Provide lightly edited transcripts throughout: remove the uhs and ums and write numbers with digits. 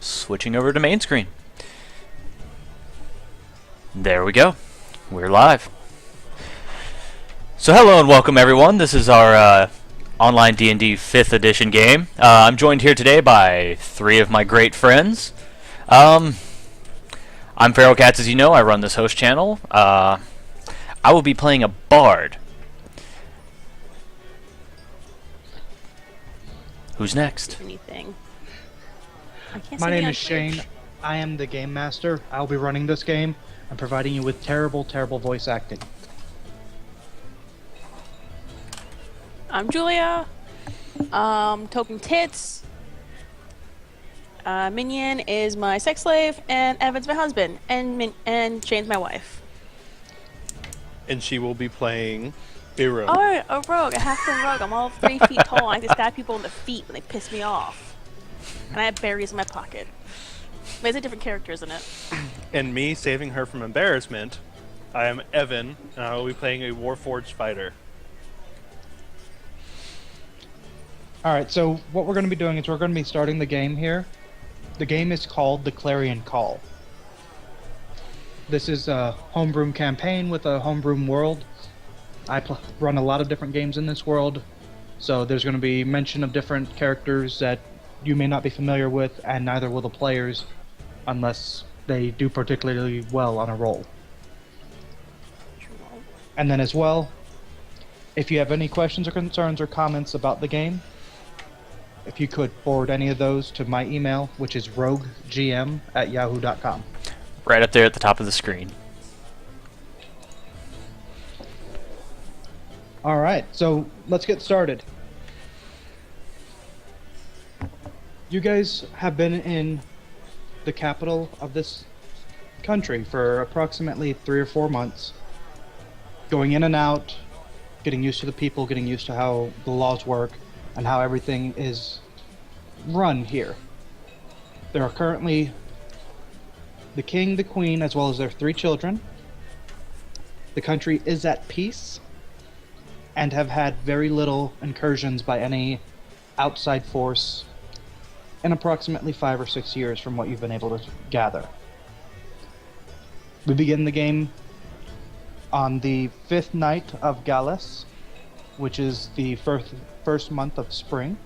Switching over to main screen. There we go. We're live. So hello and welcome everyone. This is our online D&D 5th edition game. I'm joined here today by three of my great friends. I'm Feral Cats, as you know. I run this host channel. I will be playing a bard. Who's next? Anything. My name is Shane. I am the game master. I'll be running this game and providing you with terrible, terrible voice acting. I'm Julia. Token Tits. Minion is my sex slave, and Evan's my husband, and Shane's my wife. And she will be playing Biro. Oh, a rogue, a half-ton rogue. I'm all 3 feet tall. I can stab people in the feet when they piss me off. And I have berries in my pocket. But it's a different character, isn't it? And me saving her from embarrassment, I am Evan, and I will be playing a Warforged fighter. Alright, so what we're going to be doing is we're going to be starting the game here. The game is called The Clarion Call. This is a homebrew campaign with a homebrew world. I run a lot of different games in this world, so there's going to be mention of different characters that you may not be familiar with, and neither will the players unless they do particularly well on a roll. And then as well, if you have any questions or concerns or comments about the game, if you could forward any of those to my email, which is roguegm@yahoo.com. Right up there at the top of the screen. Alright, so let's get started. You guys have been in the capital of this country for approximately 3 or 4 months, going in and out, getting used to the people, getting used to how the laws work, and how everything is run here. There are currently the king, the queen, as well as their 3 children. The country is at peace, and have had very little incursions by any outside force in approximately 5 or 6 years from what you've been able to gather. We begin the game on the 5th night of Gallus, which is the first month of spring.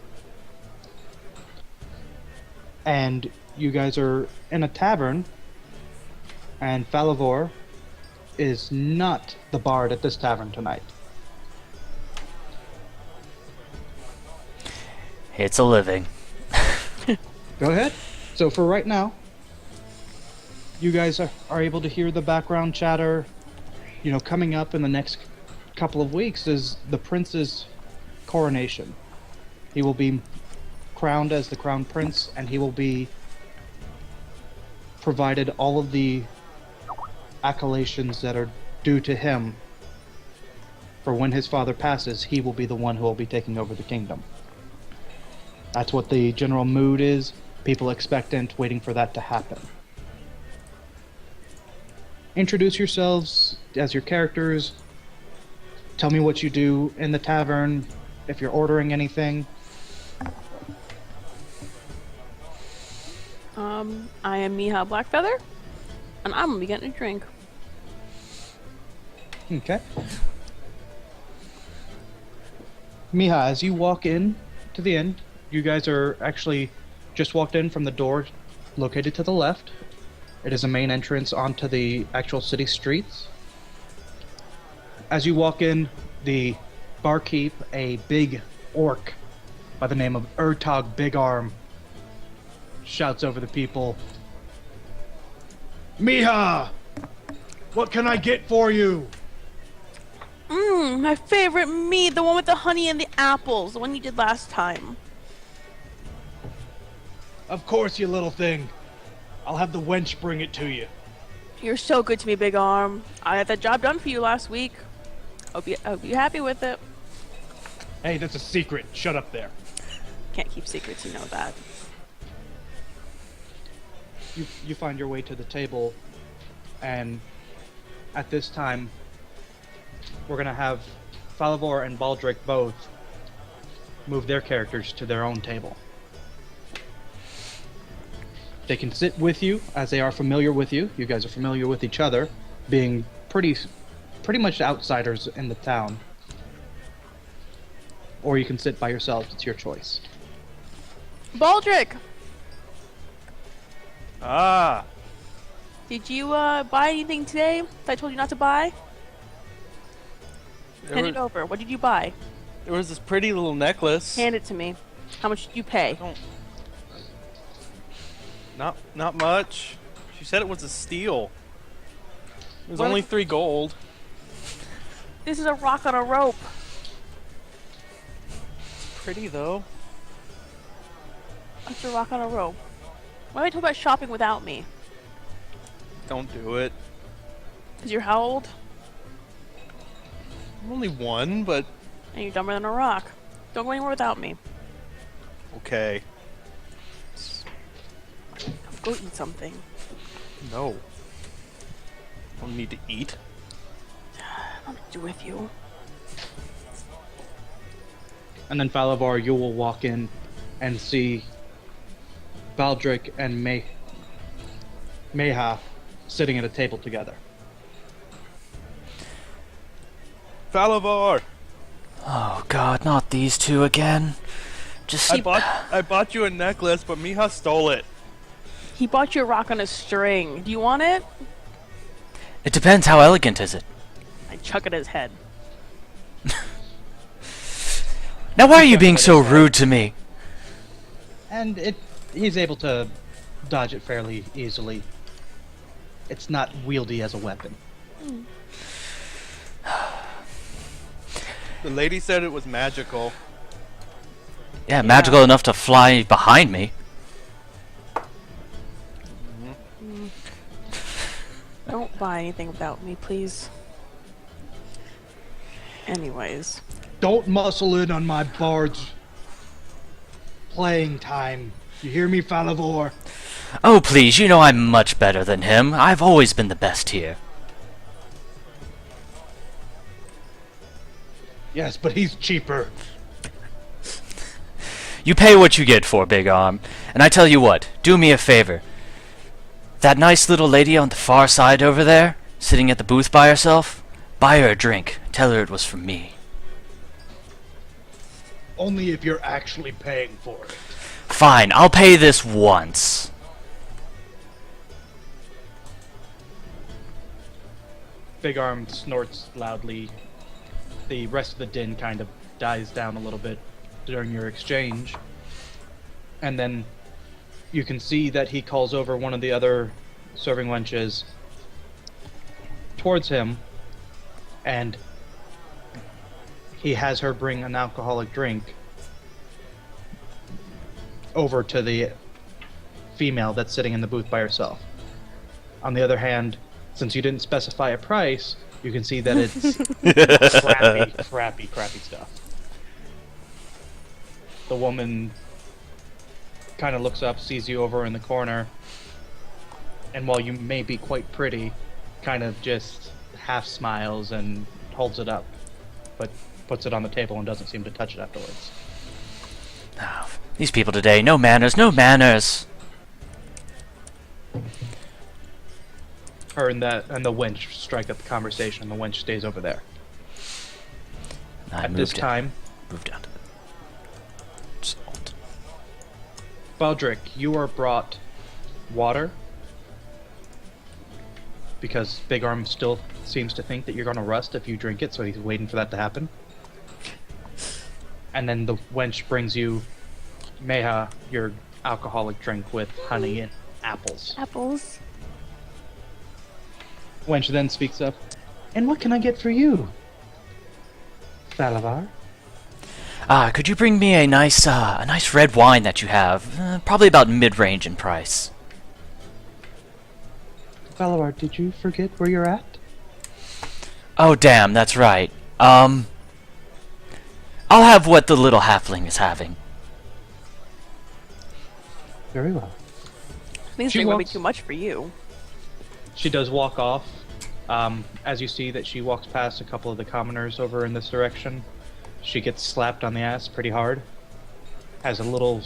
And you guys are in a tavern, and Falavor is not the bard at this tavern tonight. It's a living. Go ahead. So for right now, you guys are able to hear the background chatter. You know, coming up in the next couple of weeks is the prince's coronation. He will be crowned as the crown prince, and he will be provided all of the accolades that are due to him. For when his father passes, he will be the one who will be taking over the kingdom. That's what the general mood is. People expectant, waiting for that to happen. Introduce yourselves as your characters. Tell me what you do in the tavern, if you're ordering anything. I am Miha Blackfeather, and I'm gonna be getting a drink. Okay. Miha, as you walk in to the inn, you guys are actually just walked in from the door located to the left. It is a main entrance onto the actual city streets. As you walk in, the barkeep, a big orc by the name of Urtog Big Arm, shouts over the people, "Miha! What can I get for you?" My favorite meat, the one with the honey and the apples, the one you did last time. "Of course, you little thing. I'll have the wench bring it to you." You're so good to me, Big Arm. I had that job done for you last week. Hope you're happy with it. "Hey, that's a secret. Shut up there." Can't keep secrets, you know that. You find your way to the table, and at this time, we're gonna have Falavor and Baldric both move their characters to their own table. They can sit with you as they are familiar with you. You guys are familiar with each other, being pretty much outsiders in the town. Or you can sit by yourselves. It's your choice. Baldric, Ah, did you buy anything today that I told you not to buy? Hand it over. What did you buy? there was this pretty little necklace. Hand it to me. How much did you pay? Not much. She said it was a steal. It was What? only 3 gold. This is a rock on a rope. Pretty though. What's a rock on a rope? Why are you talking about shopping without me? Don't do it. Because you're how old? I'm only 1, but And you're dumber than a rock. Don't go anywhere without me. okay. Go eat something. No. Don't need to eat. I'll do with you. And then Falavar, you will walk in and see Baldric and Mayha sitting at a table together. Falavar! Oh God, not these two again. Just I bought you a necklace, but Miha stole it. He bought you a rock on a string. Do you want it? it depends. How elegant is it? I chuck it at his head. Now, why are you being so rude to me? And he's able to dodge it fairly easily. It's not wieldy as a weapon. The lady said it was magical. Yeah, magical enough to fly behind me. Don't buy anything without me, please. Anyways. Don't muscle in on my bard's playing time. You hear me, Falavor? Oh, please, you know I'm much better than him. I've always been the best here. Yes, but he's cheaper. You pay what you get for, Big Arm. And I tell you what, do me a favor. That nice little lady on the far side over there, sitting at the booth by herself, buy her a drink. Tell her it was from me. Only if you're actually paying for it. Fine, I'll pay this once. Big Arm snorts loudly. The rest of the din kind of dies down a little bit during your exchange. And then you can see that he calls over one of the other serving wenches towards him, and he has her bring an alcoholic drink over to the female that's sitting in the booth by herself. On the other hand, since you didn't specify a price, you can see that it's crappy stuff. The woman kind of looks up, sees you over in the corner, and while you may be quite pretty, kind of just half smiles and holds it up, but puts it on the table and doesn't seem to touch it afterwards. Oh, these people today, no manners, no manners. Her and the wench strike up the conversation. The wench stays over there. I At this moved time, down to the salt. Baldric, you are brought water because Big Arm still seems to think that you're going to rust if you drink it, so he's waiting for that to happen. And then the wench brings you Meha, your alcoholic drink with honey and apples. Apples. Wench then speaks up. And what can I get for you, Falavar? Could you bring me a nice red wine that you have? Probably about mid-range in price. Falavar, did you forget where you're at? Oh, damn, that's right. I'll have what the little halfling is having. Very well. These She things might be walks- too much for you. She does walk off. As you see that she walks past a couple of the commoners over in this direction. She gets slapped on the ass pretty hard. Has a little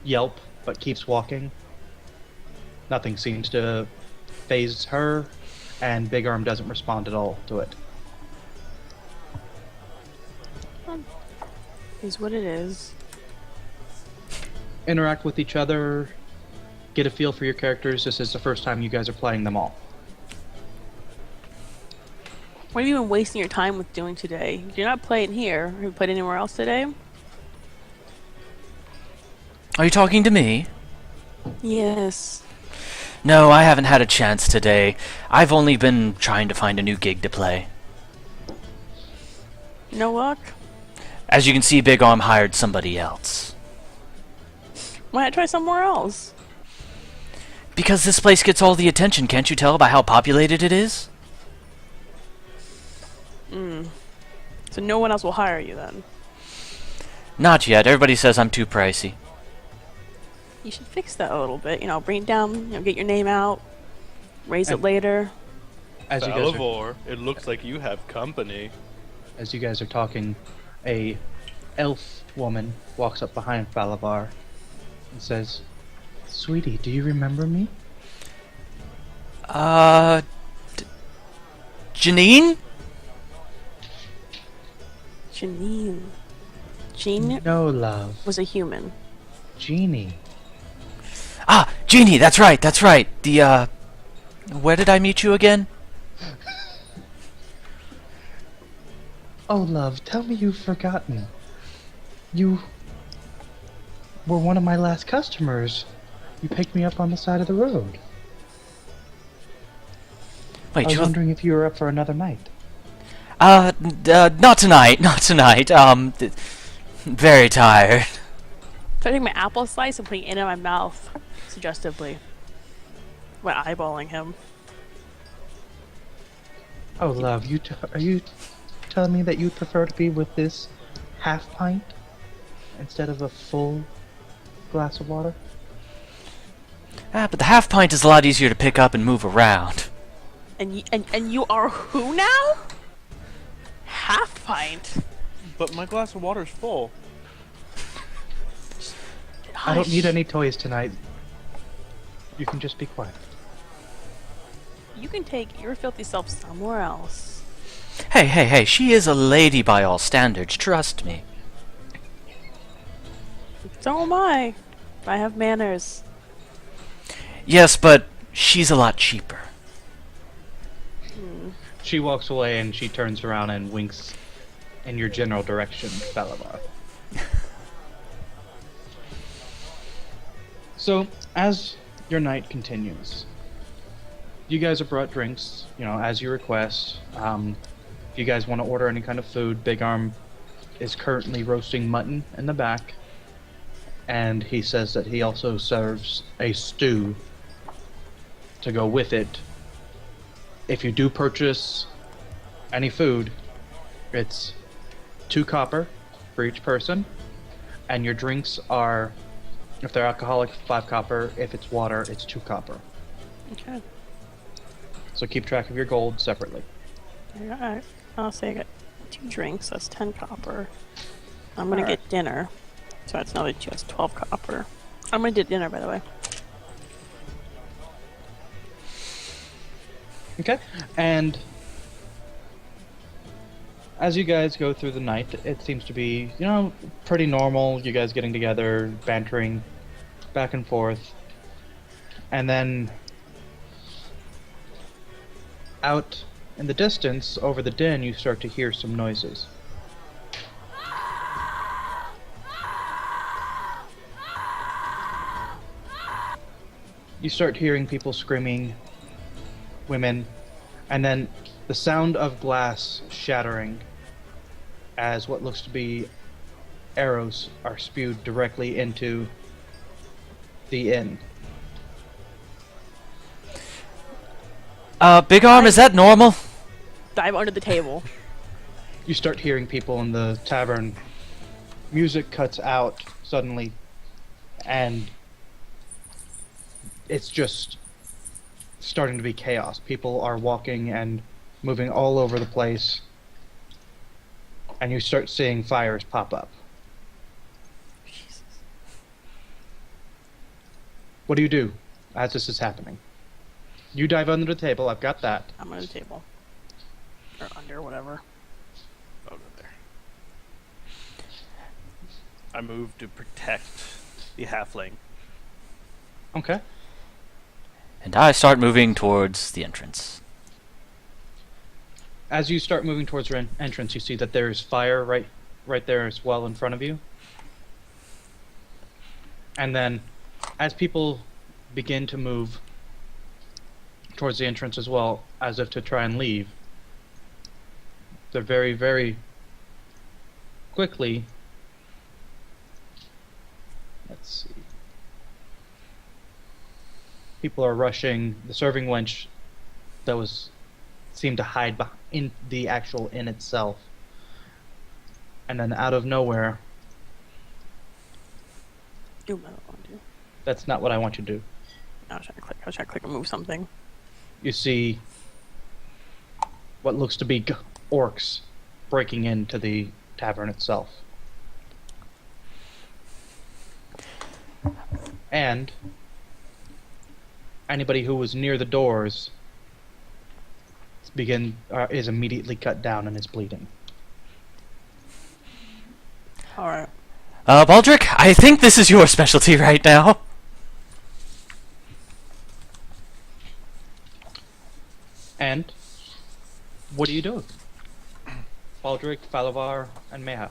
yelp, but keeps walking. Nothing seems to phase her, and Big Arm doesn't respond at all to it. Is what it is. Interact with each other, get a feel for your characters. This is the first time you guys are playing them all. What have you been wasting your time with doing today? You're not playing here. Have you played anywhere else today? Are you talking to me? Yes. No, I haven't had a chance today. I've only been trying to find a new gig to play. No luck? As you can see, Big Arm hired somebody else. Why not try somewhere else? Because this place gets all the attention, can't you tell by how populated it is? So no one else will hire you then? Not yet. Everybody says I'm too pricey. You should fix that a little bit. You know, bring it down, you know, get your name out, raise it later. As you guys are, Salivor, it looks like you have company. as you guys are talking, a elf woman walks up behind Falavar and says, "Sweetie, do you remember me?" Janine? Janine. Jean No, love. was a human. Genie. Ah, Jeannie, that's right, that's right. Where did I meet you again? Oh, love, tell me you've forgotten. You were one of my last customers. You picked me up on the side of the road. Wait, I was you... wondering if you were up for another night. Not tonight, not tonight. Very tired. Taking my apple slice and putting it in my mouth, suggestively. When eyeballing him. Oh, love, are you telling me that you'd prefer to be with this half pint instead of a full glass of water? Ah, but the half pint is a lot easier to pick up and move around. And you are who now? Half pint. But my glass of water's full. I don't need Hush. any toys tonight. You can just be quiet. You can take your filthy self somewhere else. Hey, she is a lady by all standards, trust me. So am I. I have manners. Yes, but she's a lot cheaper. She walks away and she turns around and winks in your general direction, Balabar. So, as your night continues, you guys have brought drinks, you know, as you request. If you guys want to order any kind of food, Big Arm is currently roasting mutton in the back. And he says that he also serves a stew to go with it. If you do purchase any food, it's 2 copper for each person. And your drinks are, if they're alcoholic, 5 copper. If it's water, it's 2 copper. Okay. So keep track of your gold separately. Alright. I'll say I got 2 drinks, that's 10 copper. I'm gonna Alright. get dinner. So that's another 2, that's 12 copper. I'm gonna do dinner, by the way. Okay. And as you guys go through the night, it seems to be, you know, pretty normal. You guys getting together, bantering back and forth. And then out in the distance, over the din, you start to hear some noises. You start hearing people screaming, women, and then the sound of glass shattering as what looks to be arrows are spewed directly into the inn. Big Arm, is that normal? Dive under the table. You start hearing people in the tavern. Music cuts out suddenly, and it's just starting to be chaos. People are walking and moving all over the place, and you start seeing fires pop up. Jesus. What do you do? as this is happening. You dive under the table. I've got that. I'm under the table. Or under, whatever. Over there. I move to protect the halfling. Okay. And I start moving towards the entrance. As you start moving towards your entrance, you see that there's fire right there as well in front of you. And then, as people begin to move towards the entrance as well, as if to try and leave, they're very, very quickly. Let's see. People are rushing the serving wench that seemed to hide in the actual inn itself. And then out of nowhere, Ooh, I don't want to. that's not what I want you to do. I was trying to click and move something. You see what looks to be orcs breaking into the tavern itself. And anybody who was near the doors is immediately cut down and is bleeding. Alright. Baldric, I think this is your specialty right now. And what do you do? Baldric, Falavar, and Meha.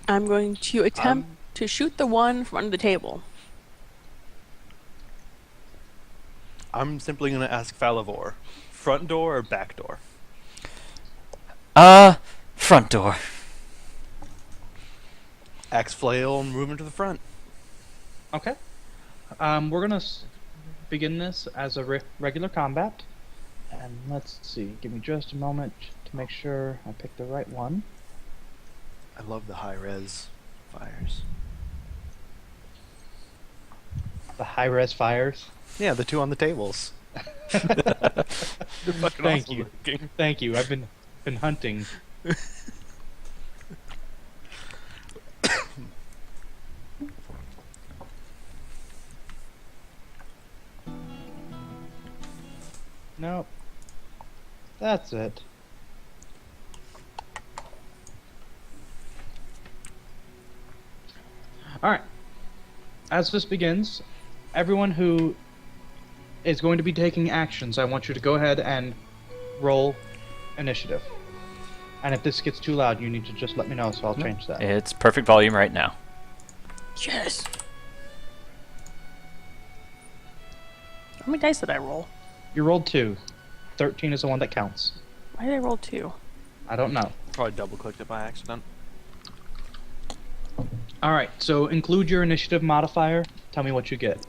I'm going to attempt to shoot the one from under the table. I'm simply going to ask Falavor, front door or back door? Front door. Axe flail, move him to the front. Okay. We're gonna begin this as a regular combat. And let's see, give me just a moment to make sure I pick the right one. I love the high-res fires. The high-res fires. Yeah, the two on the tables. They're fucking Thank awesome you. looking. Thank you. I've been hunting. Nope. That's it. Alright. As this begins, everyone who is going to be taking actions, I want you to go ahead and roll initiative. And if this gets too loud, you need to just let me know, so I'll change that. It's perfect volume right now. Yes! How many dice did I roll? You rolled 2. 13 is the one that counts. Why did I roll 2? I don't know. Probably double-clicked it by accident. Alright, so include your initiative modifier. Tell me what you get.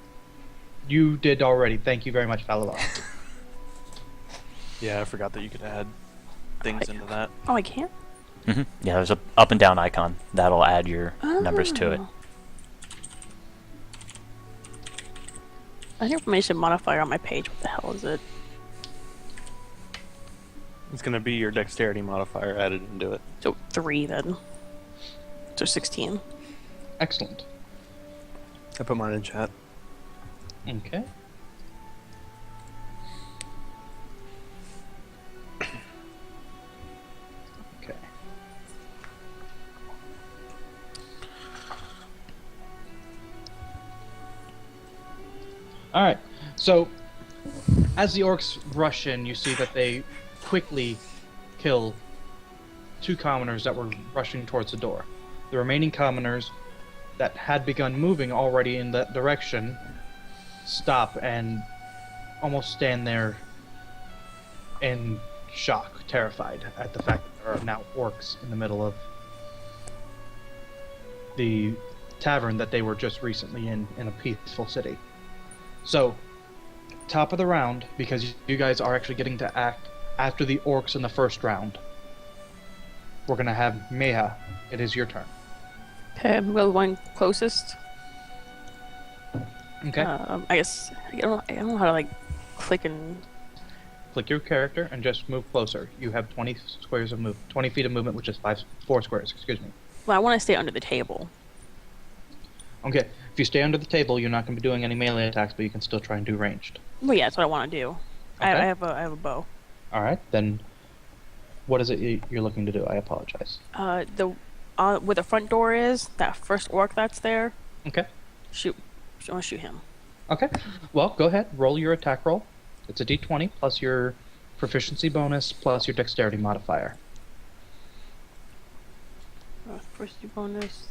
You did already. Thank you very much, Falavar. Yeah, I forgot that you could add things into that. Oh, I can't? Yeah, there's a up and down icon. That'll add your numbers to it. Oh. I have information modifier on my page. What the hell is it? It's going to be your dexterity modifier added into it. So 3 then. So 16. Excellent. I put mine in chat. Okay. Okay. Alright, so as the orcs rush in, you see that they quickly kill 2 commoners that were rushing towards the door. The remaining commoners that had begun moving already in that direction stop and almost stand there in shock, terrified at the fact that there are now orcs in the middle of the tavern that they were just recently in a peaceful city. So, top of the round, because you guys are actually getting to act after the orcs in the first round, we're gonna have Meha. It is your turn. Okay, I'm the one closest. Okay. I guess I don't know how to like click and. Click your character and just move closer. You have 20 squares of 20 feet of movement, which is 4 squares. Excuse me. Well, I want to stay under the table. Okay, if you stay under the table, you're not going to be doing any melee attacks, but you can still try and do ranged. Well, yeah, that's what I want to do. Okay. I have a bow. All right, then what is it you're looking to do? I apologize. The where the front door is, that first orc that's there. Okay. Shoot. I want to shoot him. Okay. Well, go ahead. Roll your attack roll. It's a d20 plus your proficiency bonus plus your dexterity modifier. First bonus.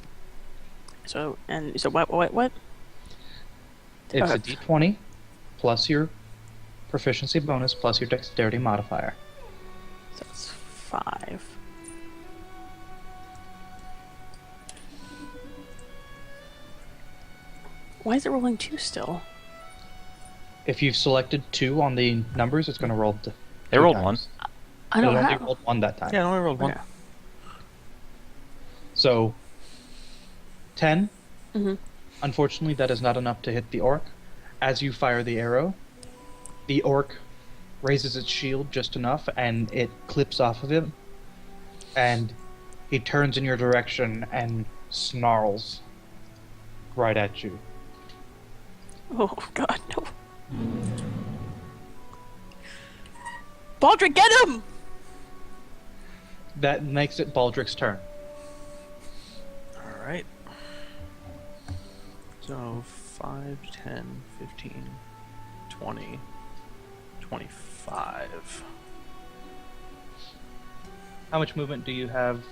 So what? It's Okay. a d20 plus your proficiency bonus plus your dexterity modifier. So it's 5. Why is it rolling 2 still? If you've selected 2 on the numbers, it's going to roll. They rolled 1. I It don't only have. rolled 1 that time. Yeah, I only rolled 1. Okay. So 10. Mhm. Unfortunately, that is not enough to hit the orc. As you fire the arrow, the orc raises its shield just enough, and it clips off of him. And he turns in your direction and snarls right at you. Oh God, no! Baldric, get him! That makes it Baldric's turn. Alright. So 5, 10, 15, 20, 25. How much movement do you have?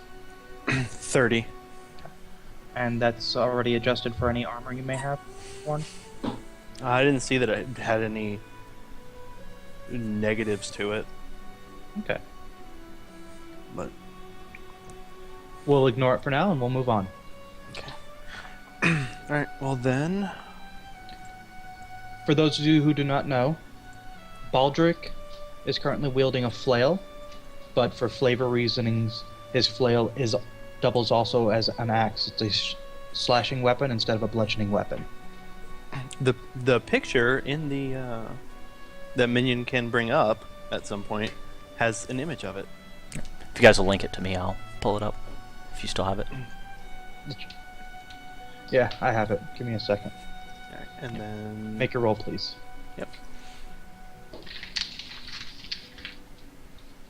30. And that's already adjusted for any armor you may have worn? I didn't see that it had any negatives to it, Okay. but We'll ignore it for now and we'll move on. alright, well then. For those of you who do not know, Baldric is currently wielding a flail, but for flavor reasonings, his flail doubles also as an axe. It's a slashing weapon instead of a bludgeoning weapon. The picture in the that Minion can bring up at some point has an image of it. If you guys will link it to me, I'll pull it up. If you still have it. Yeah, I have it. Give me a second. Alright, and then Make a roll, please. Yep.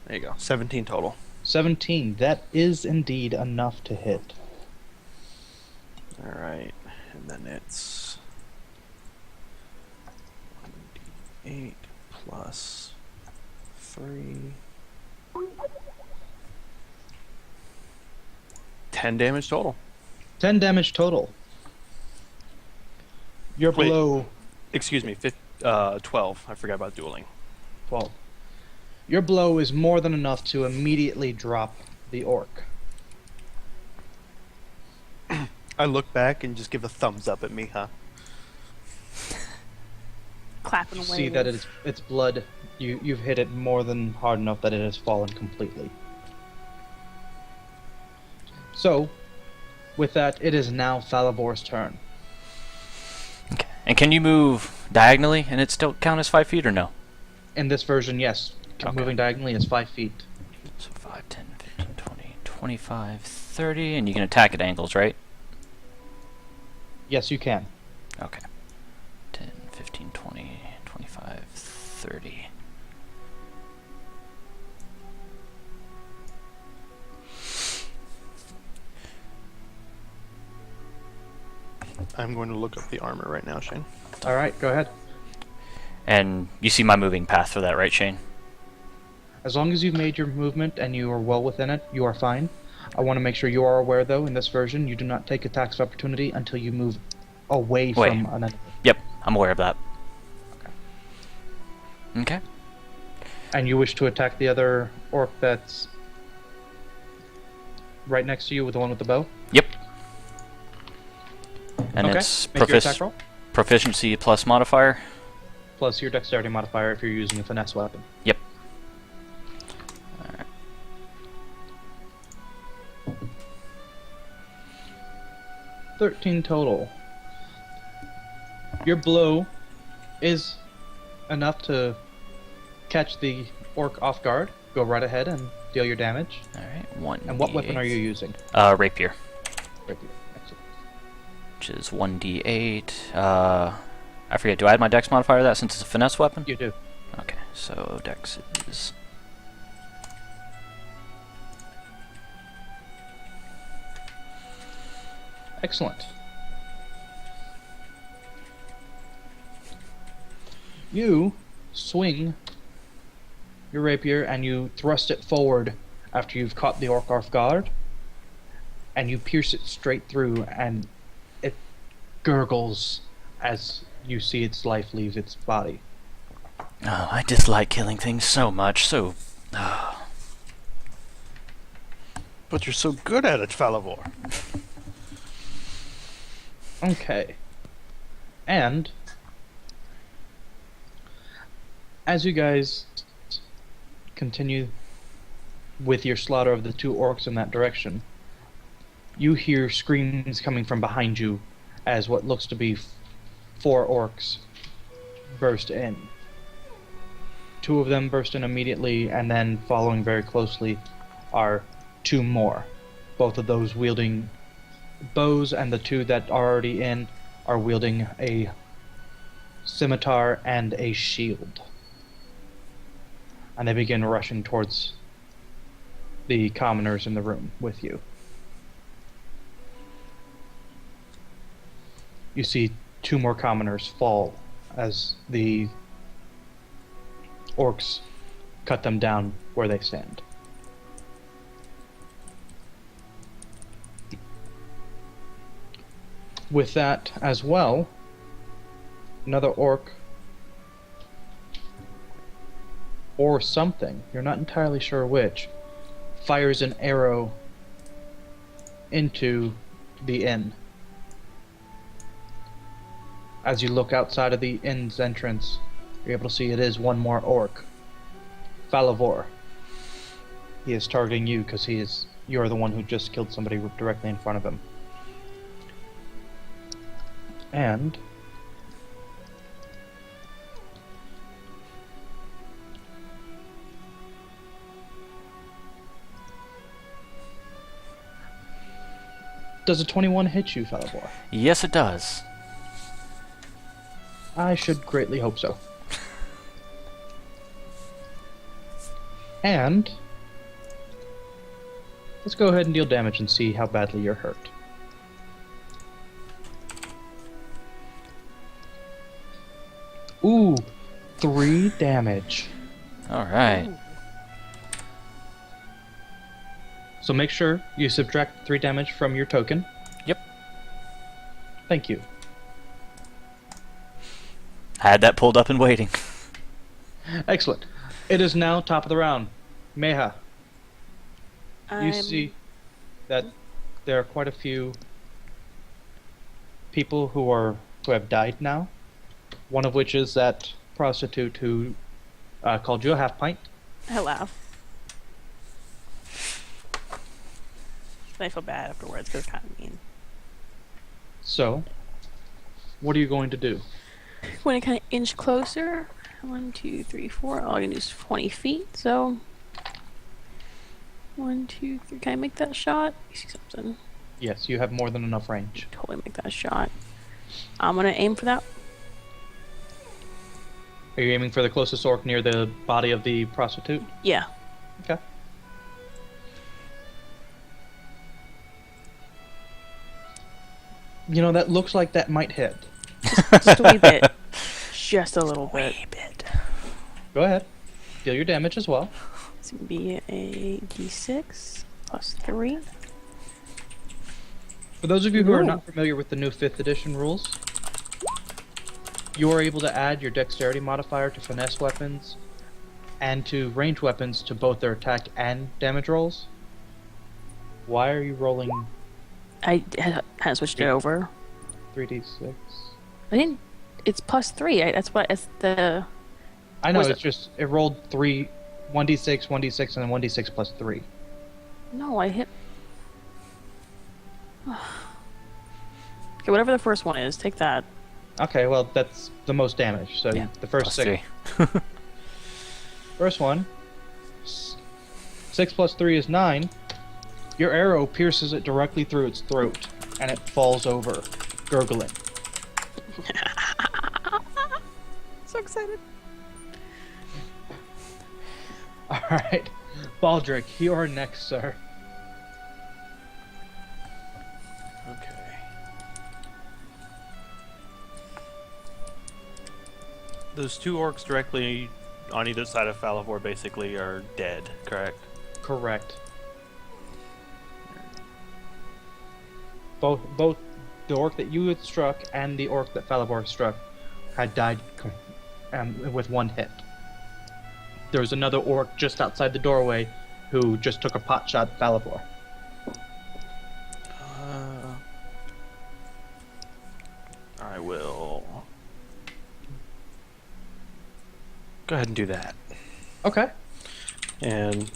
There you go. 17 total. 17. That is indeed enough to hit. Alright, and then it's 8 plus 3. 10 damage total. 10 damage total. Your Wait. blow... Excuse me, 12. I forgot about dueling. 12. Your blow is more than enough to immediately drop the orc. I look back and just give a thumbs up at me, huh? Clapping You away. see that it's blood. You've hit it more than hard enough that it has fallen completely. So, with that, it is now Falavor's turn. Okay. And can you move diagonally and it still count as 5 feet or no? In this version, yes, Okay. moving diagonally is 5 feet. So 5, 10, 15, 20, 25, 30, and you can attack at angles, right? Yes, you can. Okay. 10, 15, 20, 25, 30. I'm going to look up the armor right now, Shane. All right, go ahead. And you see my moving path for that, right, Shane? As long as you've made your movement and you are well within it, you are fine. I want to make sure you are aware, though, in this version, you do not take attacks of opportunity until you move away Wait. from an enemy. Yep, I'm aware of that. Okay. And you wish to attack the other orc that's right next to you with the one with the bow? Yep. And Okay, it's make your attack roll. proficiency plus modifier. Plus your dexterity modifier if you're using a finesse weapon. Yep. 13 total. Your blow is enough to catch the orc off guard. Go right ahead and deal your damage. All right. 1. And what weapon are you using? Rapier, Rapier. Excellent. which which is 1d8. I forget, do I add my dex modifier to that since it's a finesse weapon? You do. Okay, so dex is... Excellent. You swing your rapier and you thrust it forward after you've caught the orc off guard, and you pierce it straight through, and it gurgles as you see its life leave its body. Oh, I dislike killing things so much, so... But you're so good at it, Falavor. Okay. And as you guys continue with your slaughter of the two orcs in that direction, you hear screams coming from behind you as what looks to be 4 orcs burst in. 2 of them burst in immediately, and then following very closely are 2 more. Both of those wielding bows, and the 2 that are already in are wielding a scimitar and a shield. And they begin rushing towards the commoners in the room with you. You see 2 more commoners fall as the orcs cut them down where they stand. With that as well, another orc or something, you're not entirely sure which, fires an arrow into the inn. As you look outside of the inn's entrance, you're able to see it is 1 more orc. Falavor. He is targeting you because you're the one who just killed somebody directly in front of him. And does a 21 hit you, Falavor? Yes, it does. I should greatly hope so. And let's go ahead and deal damage and see how badly you're hurt. Ooh, 3 damage. Alright. So make sure you subtract 3 damage from your token. Yep. Thank you. Had that pulled up and waiting. Excellent. It is now top of the round. Meha, you I'm- see that there are quite a few people who have died now. One of which is that prostitute who called you a half pint. I laugh. I feel bad afterwards because it's kind of mean. So, what are you going to do? When I kind of inch closer, 1, 2, 3, 4. All I can do is 20 feet. So 1, 2, 3. Can I make that shot? You see something? Yes, you have more than enough range. Totally make that shot. I'm gonna aim for that. Are you aiming for the closest orc near the body of the prostitute? Yeah. Okay. You know, that looks like that might hit. Just a wee bit. Just a little bit. Go ahead. Deal your damage as well. It's gonna be a d6 plus 3. For those of you who are Ooh. not familiar with the new 5th edition rules, you are able to add your dexterity modifier to finesse weapons and to ranged weapons to both their attack and damage rolls. Why are you rolling I had switched it over. 3d6? I didn't. It's plus 3. That's what. It's the. I know, Was it's just, it rolled 1d6, 1d6, and then 1d6 plus 3. No, I hit. Okay, whatever the first one is, take that. Okay, well, that's the most damage, so Yeah. the first Plus 6. 3. First one, 6 plus 3 is 9. Your arrow pierces it directly through its throat, and it falls over. gurgling. So excited. All right, Baldric, you're next, sir. Okay. Those two orcs directly on either side of Falivor basically are dead, correct? Correct. Both the orc that you had struck and the orc that Falivor struck had died with one hit. There was another orc just outside the doorway who just took a pot shot at Falivor. I will go ahead and do that. Okay. And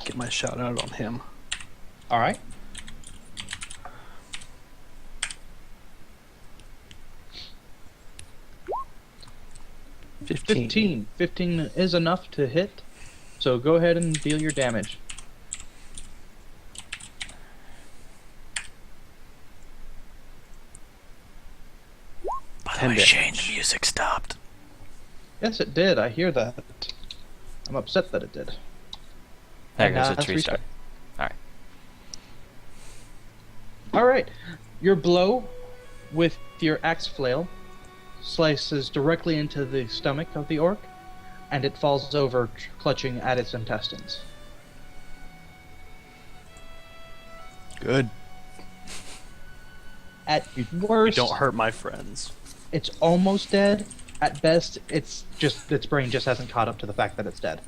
get my shout out on him. All right. $15. 15 is enough to hit, so go ahead and deal your damage. By the 10 way, damage. Shane, the music stopped. Yes, it did. I hear that. I'm upset that it did. There And goes now its it's restart. All right. All right. Your blow with your axe flail slices directly into the stomach of the orc, and it falls over, clutching at its intestines. Good. At worst, Don't hurt my friends. it's almost dead. At best, it's just its brain just hasn't caught up to the fact that it's dead.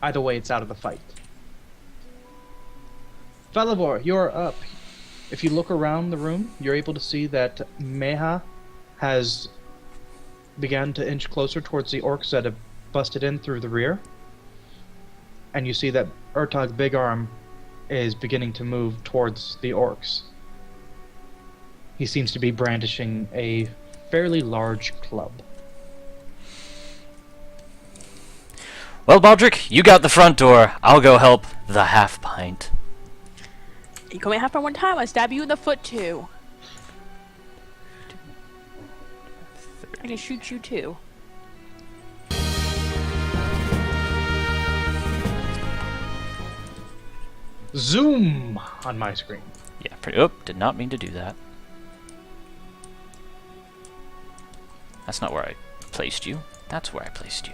Either way, it's out of the fight. Falivor, you're up. If you look around the room, you're able to see that Meha has begun to inch closer towards the orcs that have busted in through the rear. And you see that Urtog Big Arm is beginning to move towards the orcs. He seems to be brandishing a fairly large club. Well, Baldric, you got the front door. I'll go help the half pint. You come in half by one time, I stab you in the foot too. I can shoot you too. Zoom on my screen. Yeah, pretty. Oh, did not mean to do that. That's not where I placed you. That's where I placed you.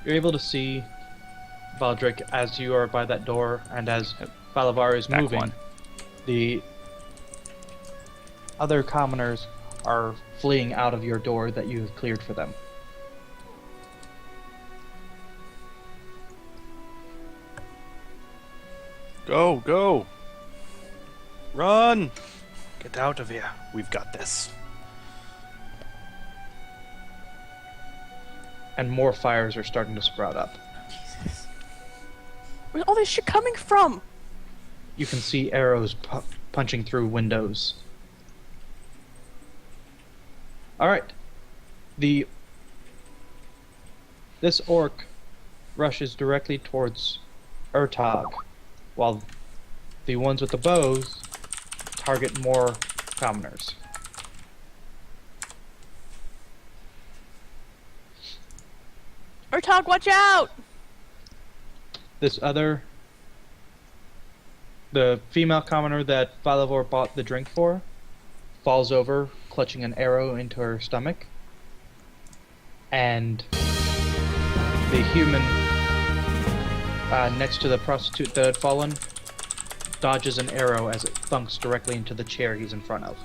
You're able to see Baldric as you are by that door, and as Falavar is Back moving, one. the other commoners are fleeing out of your door that you have cleared for them. Go, go. Run. Get out of here. We've got this. And more fires are starting to sprout up. Jesus. Where's all this shit coming from? You can see arrows punching through windows. Alright. This orc rushes directly towards Urtog, while the ones with the bows target more commoners. Urtog, watch out! The female commoner that Falavor bought the drink for, falls over, clutching an arrow into her stomach. And the human next to the prostitute that had fallen dodges an arrow as it thunks directly into the chair he's in front of.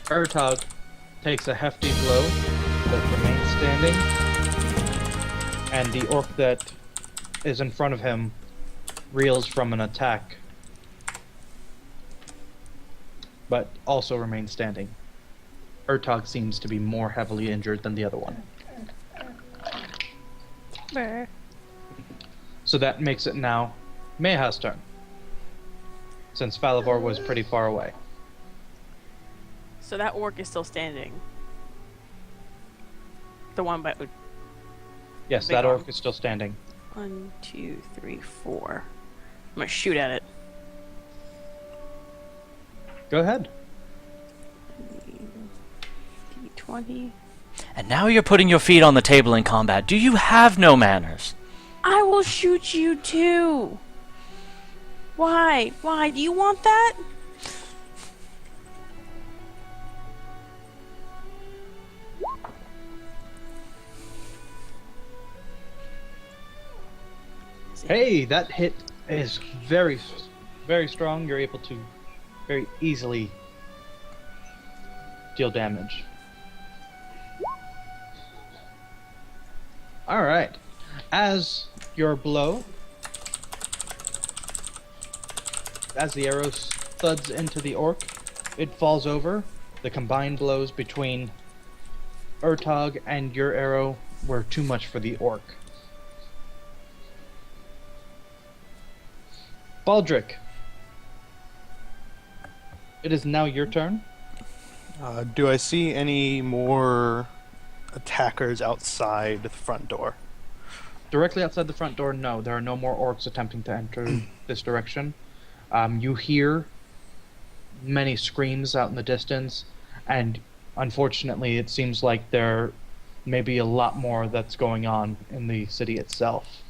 Urtog takes a hefty blow, but remains standing. And the orc that is in front of him reels from an attack, but also remains standing. Urtog seems to be more heavily injured than the other one. Brr. So that makes it now Meha's turn, since Falavor was pretty far away. So that orc is still standing. The one by... Yes, Big that arm. orc is still standing. 1, 2, 3, 4. I'm gonna shoot at it. Go ahead. D20. And now you're putting your feet on the table in combat. Do you have no manners? I will shoot you too. Why? Why? Do you want that? Hey, that hit is very, very strong. You're able to very easily deal damage. All right. As your blow, as the arrow thuds into the orc, it falls over. The combined blows between Urtog and your arrow were too much for the orc. Baldric, it is now your turn. Do I see any more attackers outside the front door? Directly outside the front door, no. There are no more orcs attempting to enter this direction. You hear many screams out in the distance, and unfortunately it seems like there may be a lot more that's going on in the city itself.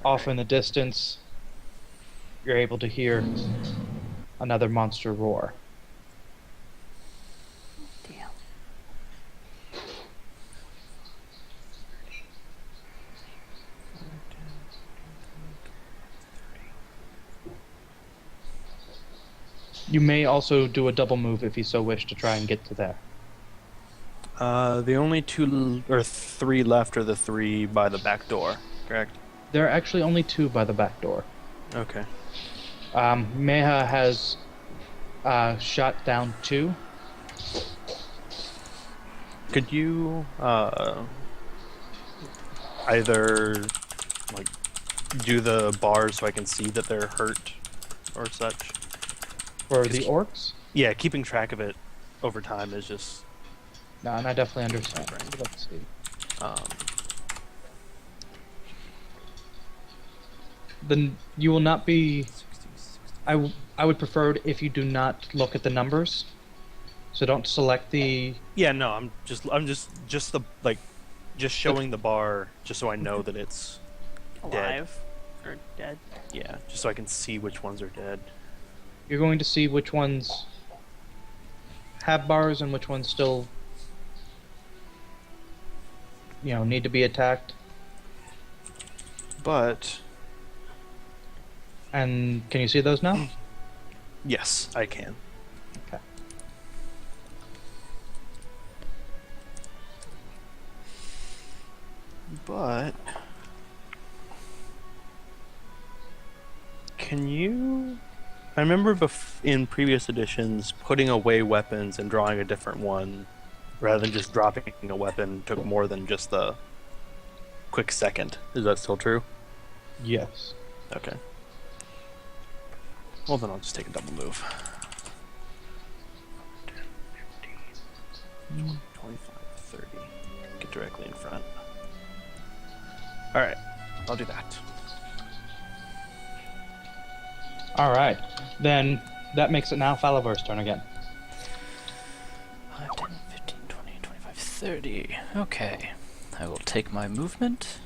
Off in the distance, you're able to hear another monster roar. Damn. You may also do a double move if you so wish to try and get to there. The only or three left are the three by the back door, correct? There are actually only two by the back door. Okay. Meha has shot down two. Could you either like do the bars so I can see that they're hurt or such? For the orcs? Yeah, keeping track of it over time is just No, and I definitely understand. Let's see. Then you will not be... I would prefer it if you do not look at the numbers. So don't select the... yeah, no, I'm just the just showing the bar just so I know that it's Alive. Or dead. yeah, just so I can see which ones are dead. You're going to see which ones have bars and which ones still, need to be attacked. But And can you see those now? yes, I can. Okay. But can you? I remember in previous editions putting away weapons and drawing a different one, rather than just dropping a weapon, took more than just the quick second. Is that still true? Yes. Okay. Well, then I'll just take a double move. 25, 30. Get directly in front. Alright, I'll do that. Alright. Then that makes it now Falavor's turn again. 5, 10, 15, 20, 25, 30. Okay. I will take my movement,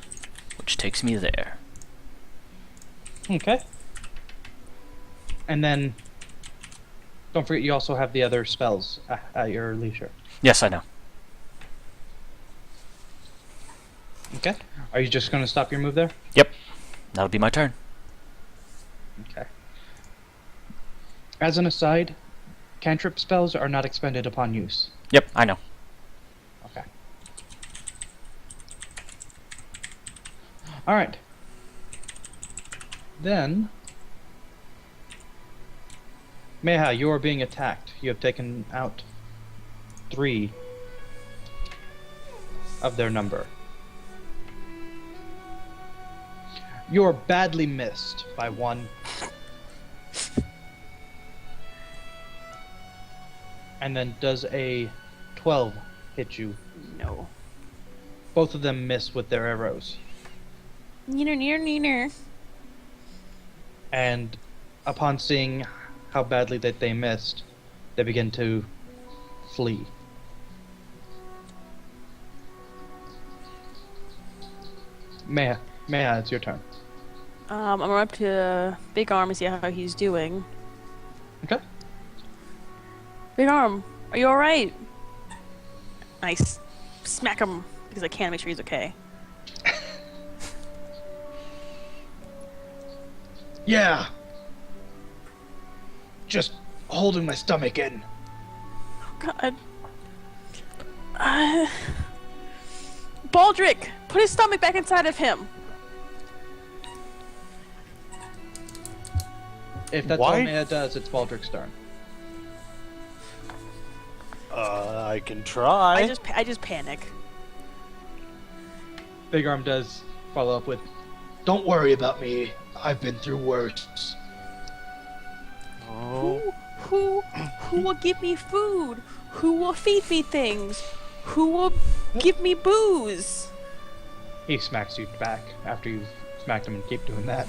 which takes me there. Okay. And then, don't forget you also have the other spells at your leisure. Yes, I know. Okay. Are you just going to stop your move there? Yep. That'll be my turn. Okay. As an aside, cantrip spells are not expended upon use. Yep, I know. Okay. Alright. Then... Meha, you are being attacked. You have taken out 3 of their number. You are badly missed by 1. And then does a 12 hit you? No. both of them miss with their arrows. Neener, neener, neener. And upon seeing how badly that they missed, they begin to flee. Maya, it's your turn. I'm gonna run up to Big Arm and see how he's doing. Okay. Big Arm, are you alright? Nice. Smack him because I can make sure he's okay. Yeah. Just holding my stomach in. God. Baldric, put his stomach back inside of him. If that's Why? all Maya does, it's Baldric's turn. I can try. I just panic. Big Arm does follow up with, "Don't worry about me. I've been through worse." Oh. Who will give me food? Who will feed me things? Who will give me booze? He smacks you back after you've smacked him and keep doing that.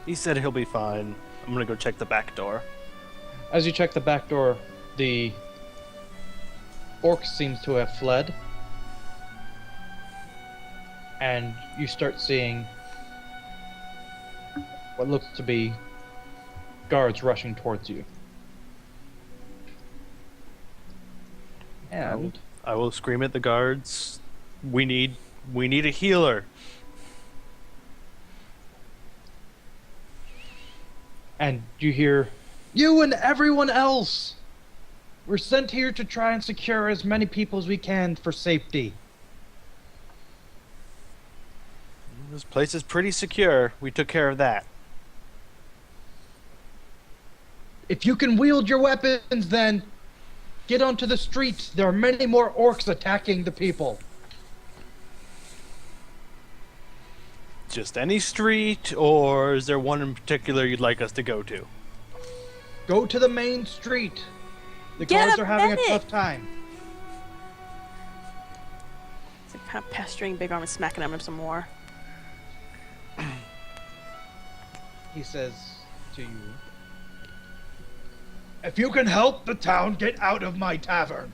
He said he'll be fine. I'm gonna go check the back door. As you check the back door, the orc seems to have fled. And you start seeing what looks to be guards rushing towards you. And I will scream at the guards. We need a healer. you hear, "You and everyone else! We're sent here to try and secure as many people as we can for safety." This place is pretty secure. We took care of that. "If you can wield your weapons, then get onto the street. There are many more orcs attacking the people." Just any street, or is there one in particular you'd like us to go to? "Go to the main street. The Get guards a are having medic!" a tough time." It's like kind of pestering Big Arm and smacking him some more. He says to you, "If you can help the town get out of my tavern."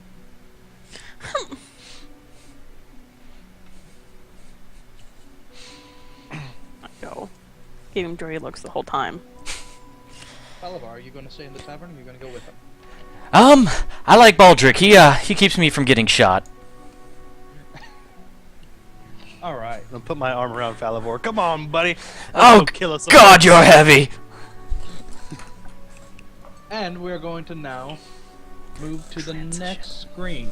Go. Gave him dirty looks the whole time. Balavar, are you going to stay in the tavern or are you going to go with him? I like Baldric. He keeps me from getting shot. Alright. I'll put my arm around Falavor. Come on, buddy. Oh, Go kill us all. God, you're heavy. And we're going to now move to the next screen.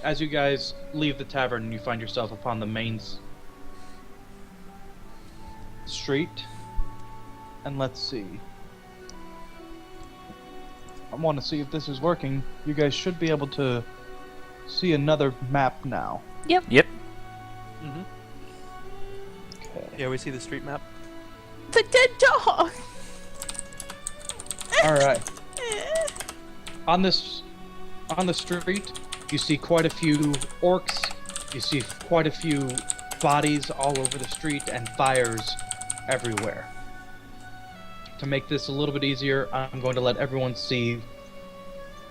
As you guys leave the tavern, you find yourself upon the main street. And let's see. I want to see if this is working. You guys should be able to see another map now. Yep. Yep. Mhm. Okay. Yeah, we see the street map. The dead dog. Alright. On the street, you see quite a few orcs. You see quite a few bodies all over the street and fires everywhere. To make this a little bit easier, I'm going to let everyone see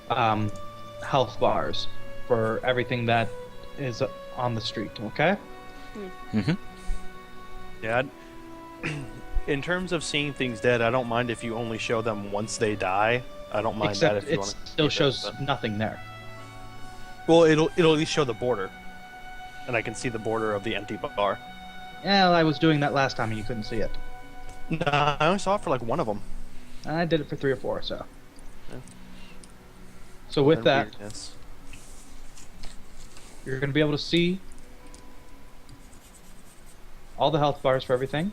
health bars for everything that is on the street, okay? Mm-hmm. Yeah. In terms of seeing things dead, I don't mind if you only show them once they die. I don't mind that Except if you it want to. still shows nothing there. Well, it'll at least show the border, and I can see the border of the empty bar. Yeah, I was doing that last time and you couldn't see it. Nah, I only saw it for like one of them. I did it for 3 or 4, so. Yeah. So with that, Weirdness. you're going to be able to see all the health bars for everything.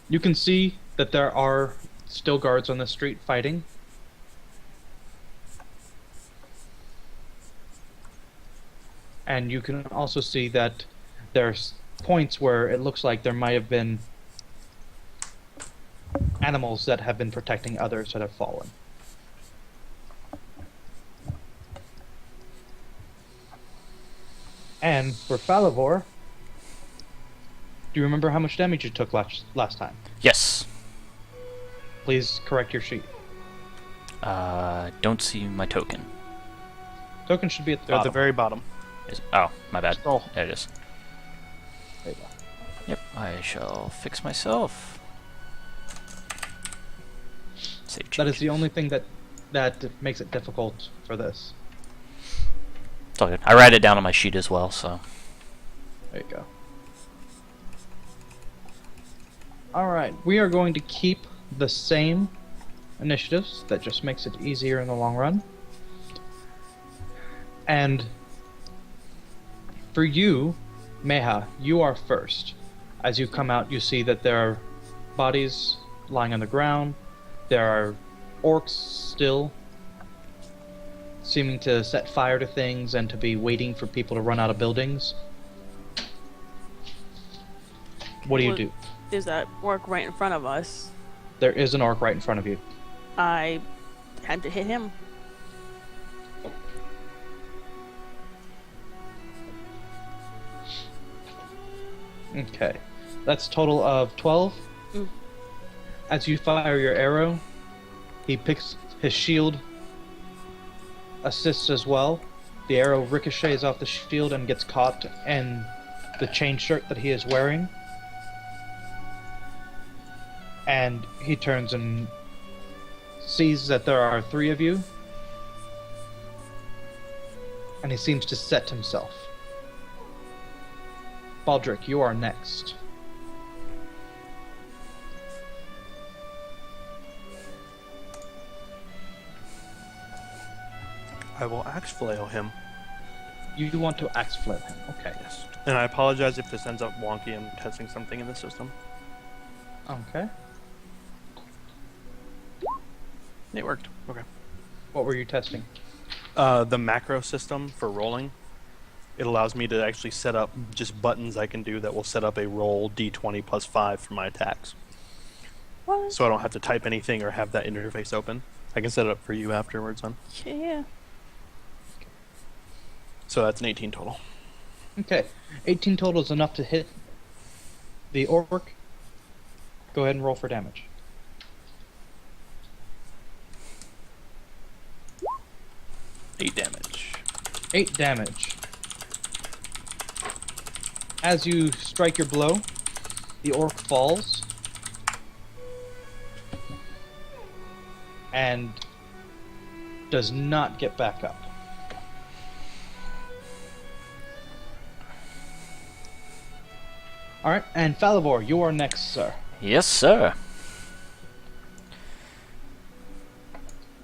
You can see that there are still guards on the street fighting. And you can also see that there's points where it looks like there might have been animals that have been protecting others that have fallen. And for Falavor, do you remember how much damage you took last time? Yes. Please correct your sheet. Don't see my token. Token should be at the They're at bottom. the very bottom. Oh, my bad. Oh. There it is. There you go. Yep, I shall fix myself. Save change. That is the only thing that makes it difficult for this. It's all good. I write it down on my sheet as well, so. There you go. Alright, we are going to keep the same initiatives. That just makes it easier in the long run. And for you, Meha, you are first. As you come out, you see that there are bodies lying on the ground. There are orcs still seeming to set fire to things and to be waiting for people to run out of buildings. What do you do? There's that orc right in front of us. There is an orc right in front of you. I had to hit him. Okay. That's a total of 12. Mm. As you fire your arrow, he picks his shield, assists as well. The arrow ricochets off the shield and gets caught in the chain shirt that he is wearing. And he turns and sees that there are 3 of you. And he seems to set himself. Baldric, you are next. I will axe flail him. You want to axe flail him. Okay. Yes. And I apologize if this ends up wonky. I'm testing something in the system. Okay. It worked. Okay. What were you testing? The macro system for rolling. It allows me to actually set up just buttons I can do that will set up a roll d20 plus 5 for my attacks. What? So I don't have to type anything or have that interface open. I can set it up for you afterwards, hon. Yeah. So that's an 18 total. Okay. 18 total is enough to hit the orc. Go ahead and roll for damage. 8 damage. 8 damage. As you strike your blow, the orc falls. And does not get back up. Alright, and Falavor, you are next, sir. Yes, sir.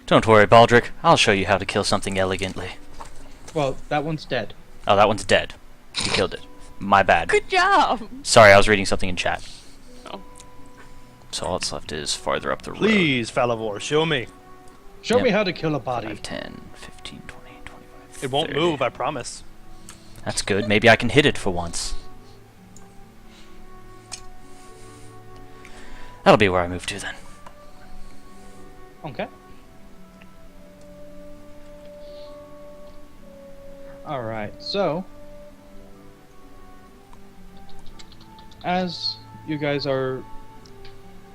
Don't worry, Baldric. I'll show you how to kill something elegantly. Well, that one's dead. Oh, that one's dead. You killed it. My bad. Good job. Sorry, I was reading something in chat. Oh. So all that's left is farther up the road. Please, Falavor, show me. Show Yep. me how to kill a body. 5, 10, 15, 20, 25, It won't 30. move, I promise. That's good. Maybe I can hit it for once. That'll be where I move to then. Okay. Alright, so as you guys are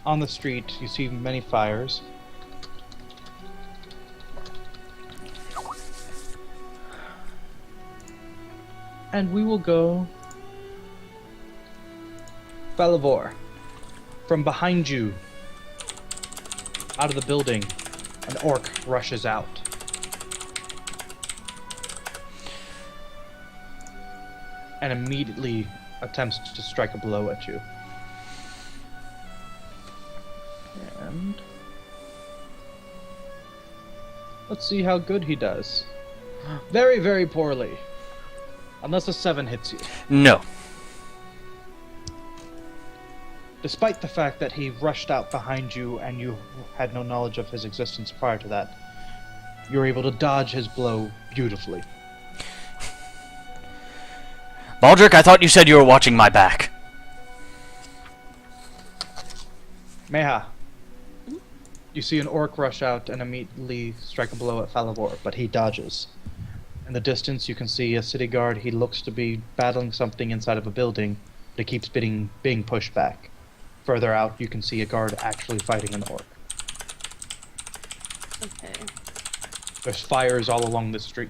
on the street, you see many fires. And we will go Falavor. From behind you, out of the building, an orc rushes out. And immediately attempts to strike a blow at you. And let's see how good he does. Very, very poorly. Unless a 7 hits you. No. Despite the fact that he rushed out behind you and you had no knowledge of his existence prior to that, you were able to dodge his blow beautifully. Baldric, I thought you said you were watching my back. Meha, you see an orc rush out and immediately strike a blow at Falavor, but he dodges. In the distance, you can see a city guard. He looks to be battling something inside of a building, but it keeps being pushed back. Further out, you can see a guard actually fighting an orc. Okay. There's fires all along the street,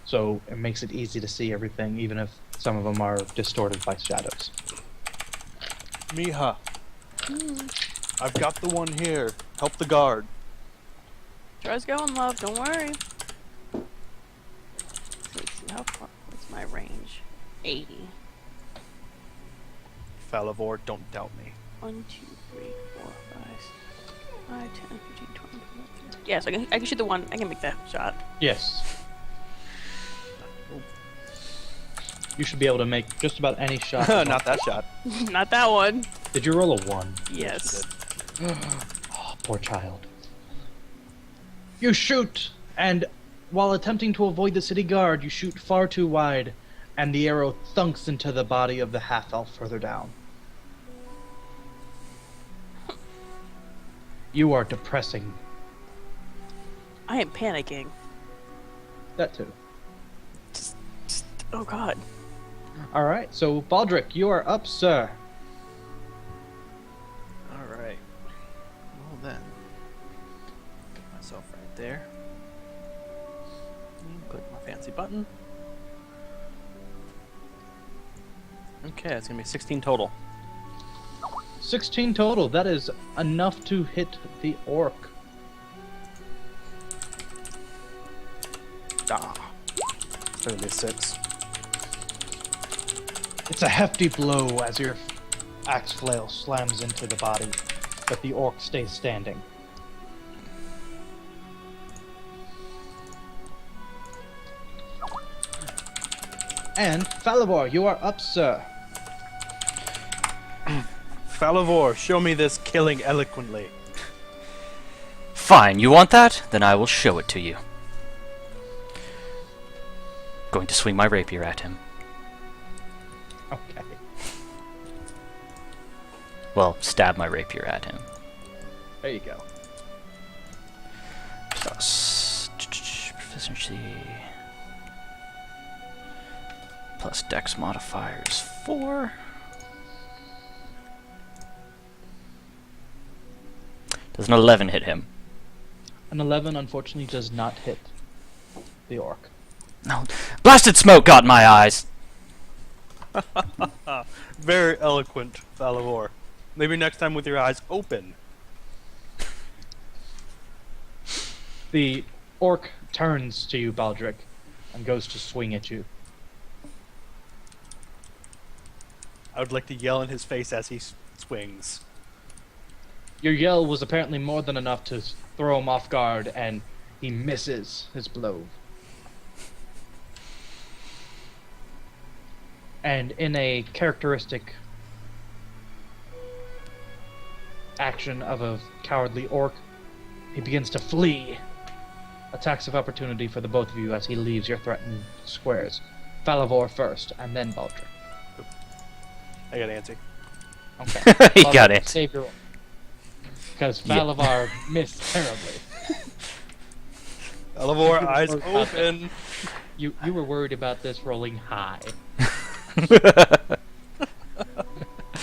so it makes it easy to see everything, even if some of them are distorted by shadows. Miha, I've got the one here. Help the guard. Jar's going, love. Don't worry. Let's see how far. What's my range? 80. Falavor, don't doubt me. 1, 2, 3, 4, 5, 5, 10, 15, 20, 25. Yeah, so I can shoot the one. I can make that shot. Yes. You should be able to make just about any shot. Not that shot. Not that one. Did you roll a 1? Yes. Oh, poor child. You shoot, and while attempting to avoid the city guard, you shoot far too wide, and the arrow thunks into the body of the half-elf further down. You are depressing. I am panicking. That too. Oh god. Alright, so Baldric, you are up, sir. Alright. Well then. Put myself right there. Click my fancy button. Okay, it's gonna be 16 total. 16 total. That is enough to hit the orc. Ah. It's gonna be 6. It's a hefty blow as your axe flail slams into the body, but the orc stays standing. And Falavor, you are up, sir. Falavor, show me this killing eloquently. Fine, you want that? Then I will show it to you. Going to swing my rapier at him. Okay. Well, stab my rapier at him. There you go. Plus proficiency. Plus dex modifier is 4. Does an 11 hit him? An 11 unfortunately does not hit the orc. No. Blasted smoke got in my eyes! Very eloquent, Falavor. Maybe next time with your eyes open. The orc turns to you, Baldric, and goes to swing at you. I would like to yell in his face as he swings. Your yell was apparently more than enough to throw him off guard, and he misses his blow. And in a characteristic action of a cowardly orc, he begins to flee. Attacks of opportunity for the both of you as he leaves your threatened squares. Falavor first, and then Baldric. I got antsy. Okay. He got it. Save your roll. Because Falavor missed terribly. Falavor, eyes open. You were worried about this rolling high. Go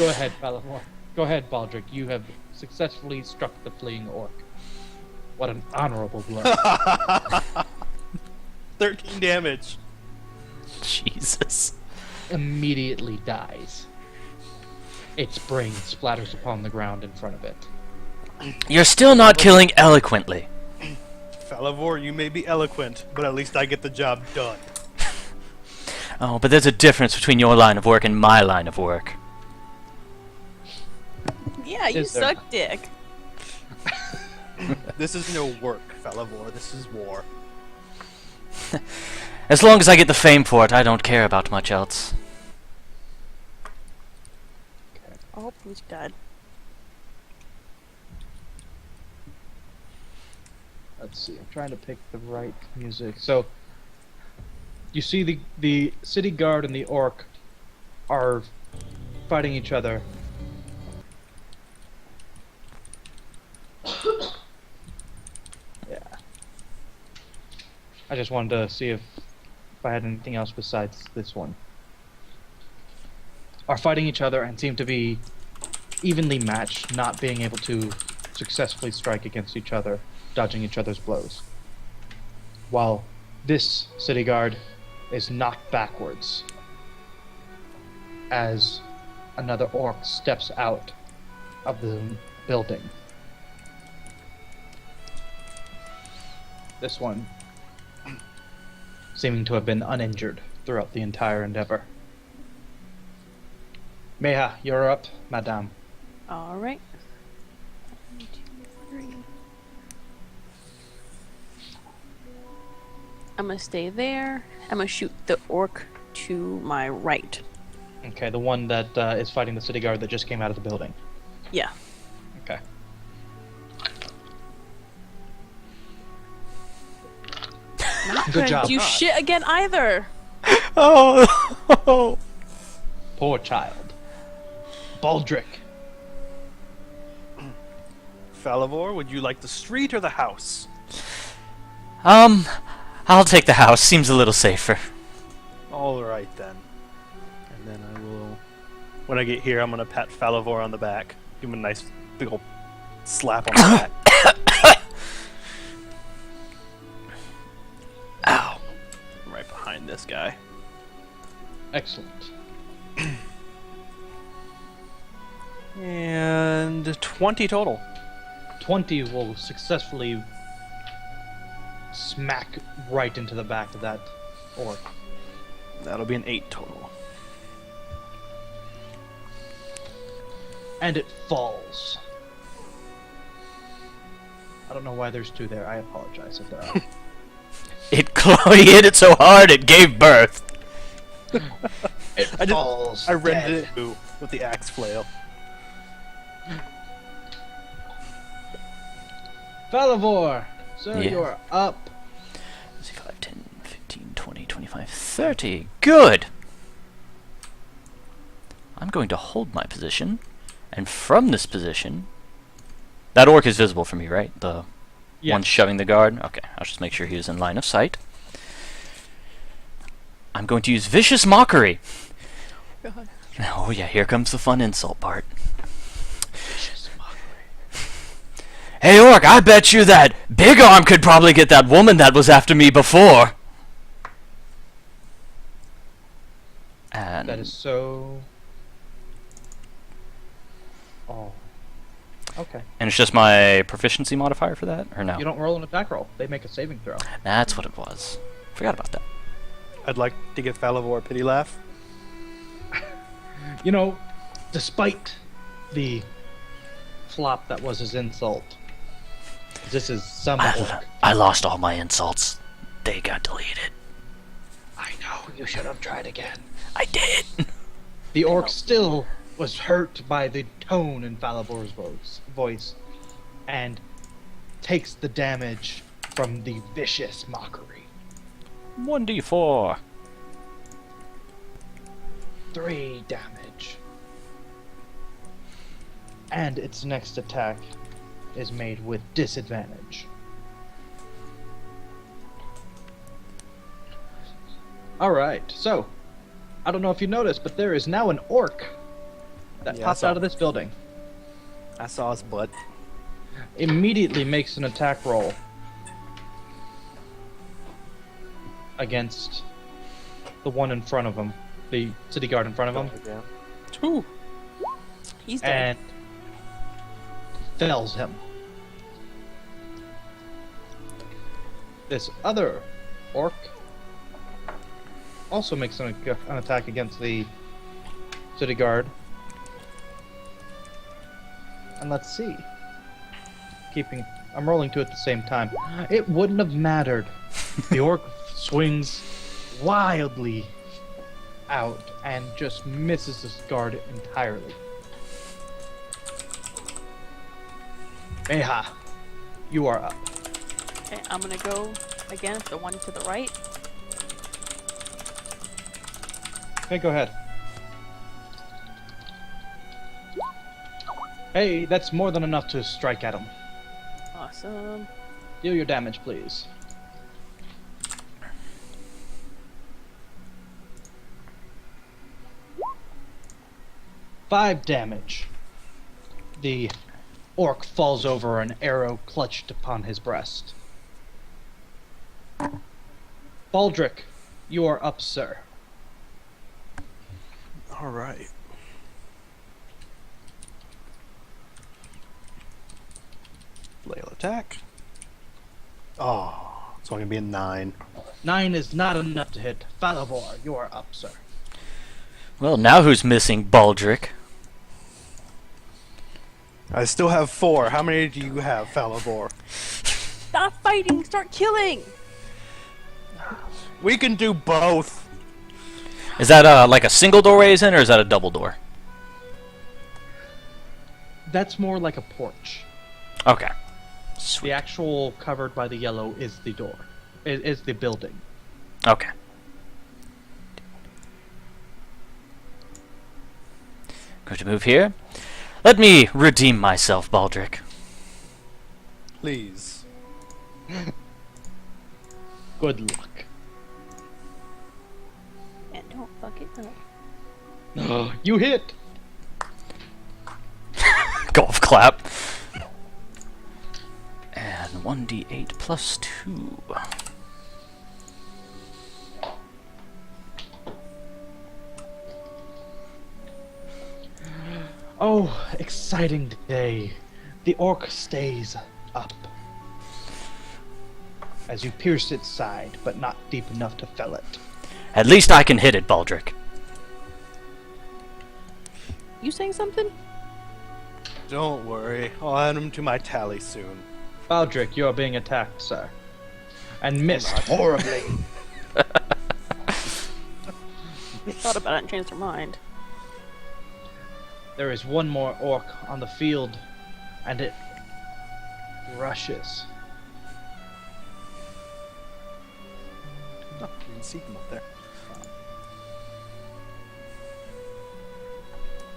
ahead, Falavor. Go ahead, Baldric. You have successfully struck the fleeing orc. What an honorable blow. 13 damage. Jesus. Immediately dies. Its brain splatters upon the ground in front of it. You're still not killing eloquently. Falavor, you may be eloquent, but at least I get the job done. Oh, but there's a difference between your line of work and my line of work. Yeah, you Is there? suck dick. This is no work, Falavor. This is war. As long as I get the fame for it, I don't care about much else. Oh, he's dead. Let's see, I'm trying to pick the right music. So, you see the city guard and the orc are fighting each other. Yeah. I just wanted to see if if I had anything else besides this one, are fighting each other and seem to be evenly matched, not being able to successfully strike against each other, dodging each other's blows. While this city guard is knocked backwards as another orc steps out of the building. This one seeming to have been uninjured throughout the entire endeavor. Meha, you're up, madame. All right. 1, 2, 3. I'm gonna stay there. I'm gonna shoot the orc to my right. Okay, the one that is fighting the city guard that just came out of the building. Yeah. Okay. Not Good gonna job. do shit again either. Oh. Poor child. Baldric. Falavor, would you like the street or the house? I'll take the house. Seems a little safer. All right then. And then I will. When I get here, I'm gonna pat Falavor on the back. Give him a nice big ol' slap on the back. Ow. I'm right behind this guy. Excellent. And 20 total. 20 will successfully smack right into the back of that orc. That'll be an 8 total. And it falls. I don't know why there's 2 there. I apologize if there are. He hit it so hard it gave birth. It falls. I rendered dead. it with the axe flail. Falavor! Sir, Yeah. you're up. 5, 10, 15, 20, 25, 30. Good! I'm going to hold my position, and from this position... That orc is visible for me, right? The one shoving the guard? Okay, I'll just make sure he is in line of sight. I'm going to use Vicious Mockery. God. Oh yeah, here comes the fun insult part. Vicious mockery. Hey orc, I bet you that Big Arm could probably get that woman that was after me before. And That is so... Oh. Okay. and it's just my proficiency modifier for that, or no? You don't roll an attack roll. They make a saving throw. That's what it was. Forgot about that. I'd like to give Falavor a pity laugh. You know, despite the flop that was his insult, this is some orc. I lost all my insults. They got deleted. I know, you should have tried again. I did. The orc still was hurt by the tone in Falavor's voice, and takes the damage from the vicious mockery. 1d4. 3 damage. And its next attack is made with disadvantage. Alright, so, I don't know if you noticed, but there is now an orc that Yeah, I pops saw. out of this building. I saw his butt. Immediately makes an attack roll against the one in front of him, the city guard in front of him, Yeah. 2. He's dead. and fells him. This other orc also makes an attack against the city guard. And let's see. I'm rolling 2 at the same time. It wouldn't have mattered. The orc swings wildly out and just misses this guard entirely. Meha, you are up. Okay, I'm gonna go again for the one to the right. Okay, go ahead. Hey, that's more than enough to strike at him. Awesome. Deal your damage, please. 5 damage. The orc falls over, an arrow clutched upon his breast. Baldric, you are up, sir. All right. Flail attack. Oh, it's only gonna be a 9. 9 is not enough to hit. Falavor, you are up, sir. Well, now who's missing Baldric? I still have 4. How many do you have, Falavor? Stop fighting! Start killing! We can do both. Is that like a single doorway he's in, or is that a double door? That's more like a porch. Okay. The Sweet. actual covered by the yellow is the door. Is the building. Okay. Going to move here. Let me redeem myself, Baldric. Please. Good luck. And don't fuck it up. You hit! Golf clap. And 1d8 plus 2. Oh, exciting day. The orc stays up. As you pierce its side, but not deep enough to fell it. At least I can hit it, Baldric. You saying something? Don't worry. I'll add him to my tally soon. Baldric, you are being attacked, sir. And missed horribly. They thought about it and changed their mind. There is one more orc on the field, and it rushes. Oh, you can see him up there.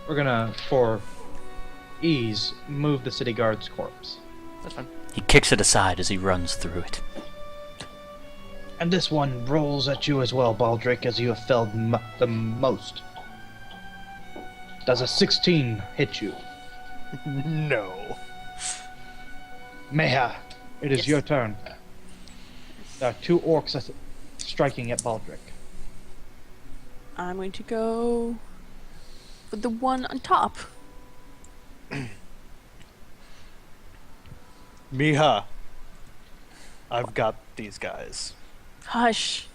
We're gonna, for ease, move the city guard's corpse. That's fine. He kicks it aside as he runs through it. And this one rolls at you as well, Baldric, as you have felled the most. Does a 16 hit you? No. Meha, it is Yes. your turn. There are 2 orcs striking at Baldric. I'm going to go with the one on top. Miha. I've got these guys. Hush.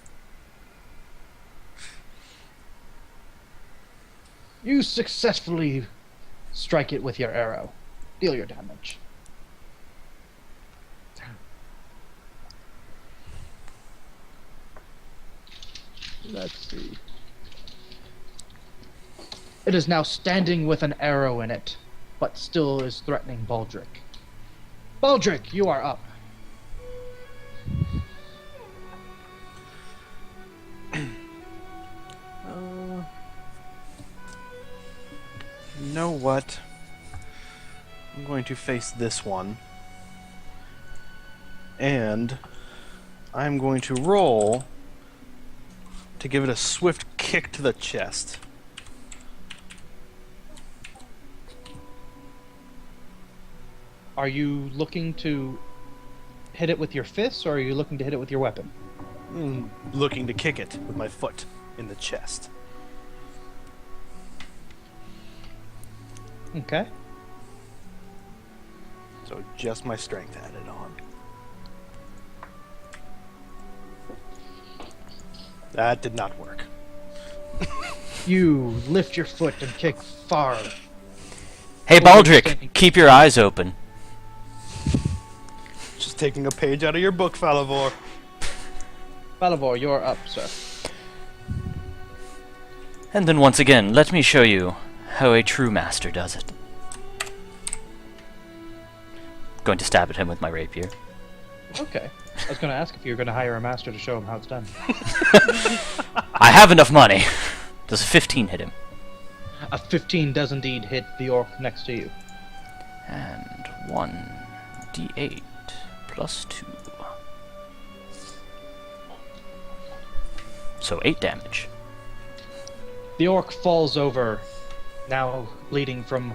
You successfully strike it with your arrow. Deal your damage. Let's see. It is now standing with an arrow in it, but still is threatening Baldric. Baldric, you are up. You know what? I'm going to face this one. And I'm going to roll to give it a swift kick to the chest. Are you looking to hit it with your fists, or are you looking to hit it with your weapon? Looking to kick it with my foot in the chest. Okay. So just my strength added on. That did not work. You lift your foot and kick far. Hey, Baldric, keep your eyes open. Just taking a page out of your book, Falavor. Falavor, you're up, sir. And then once again, let me show you how a true master does it. Going to stab at him with my rapier. Okay. I was going to ask if you were going to hire a master to show him how it's done. I have enough money. Does a 15 hit him? A 15 does indeed hit the orc next to you. And 1d8 plus 2. So 8 damage. The orc falls over now bleeding from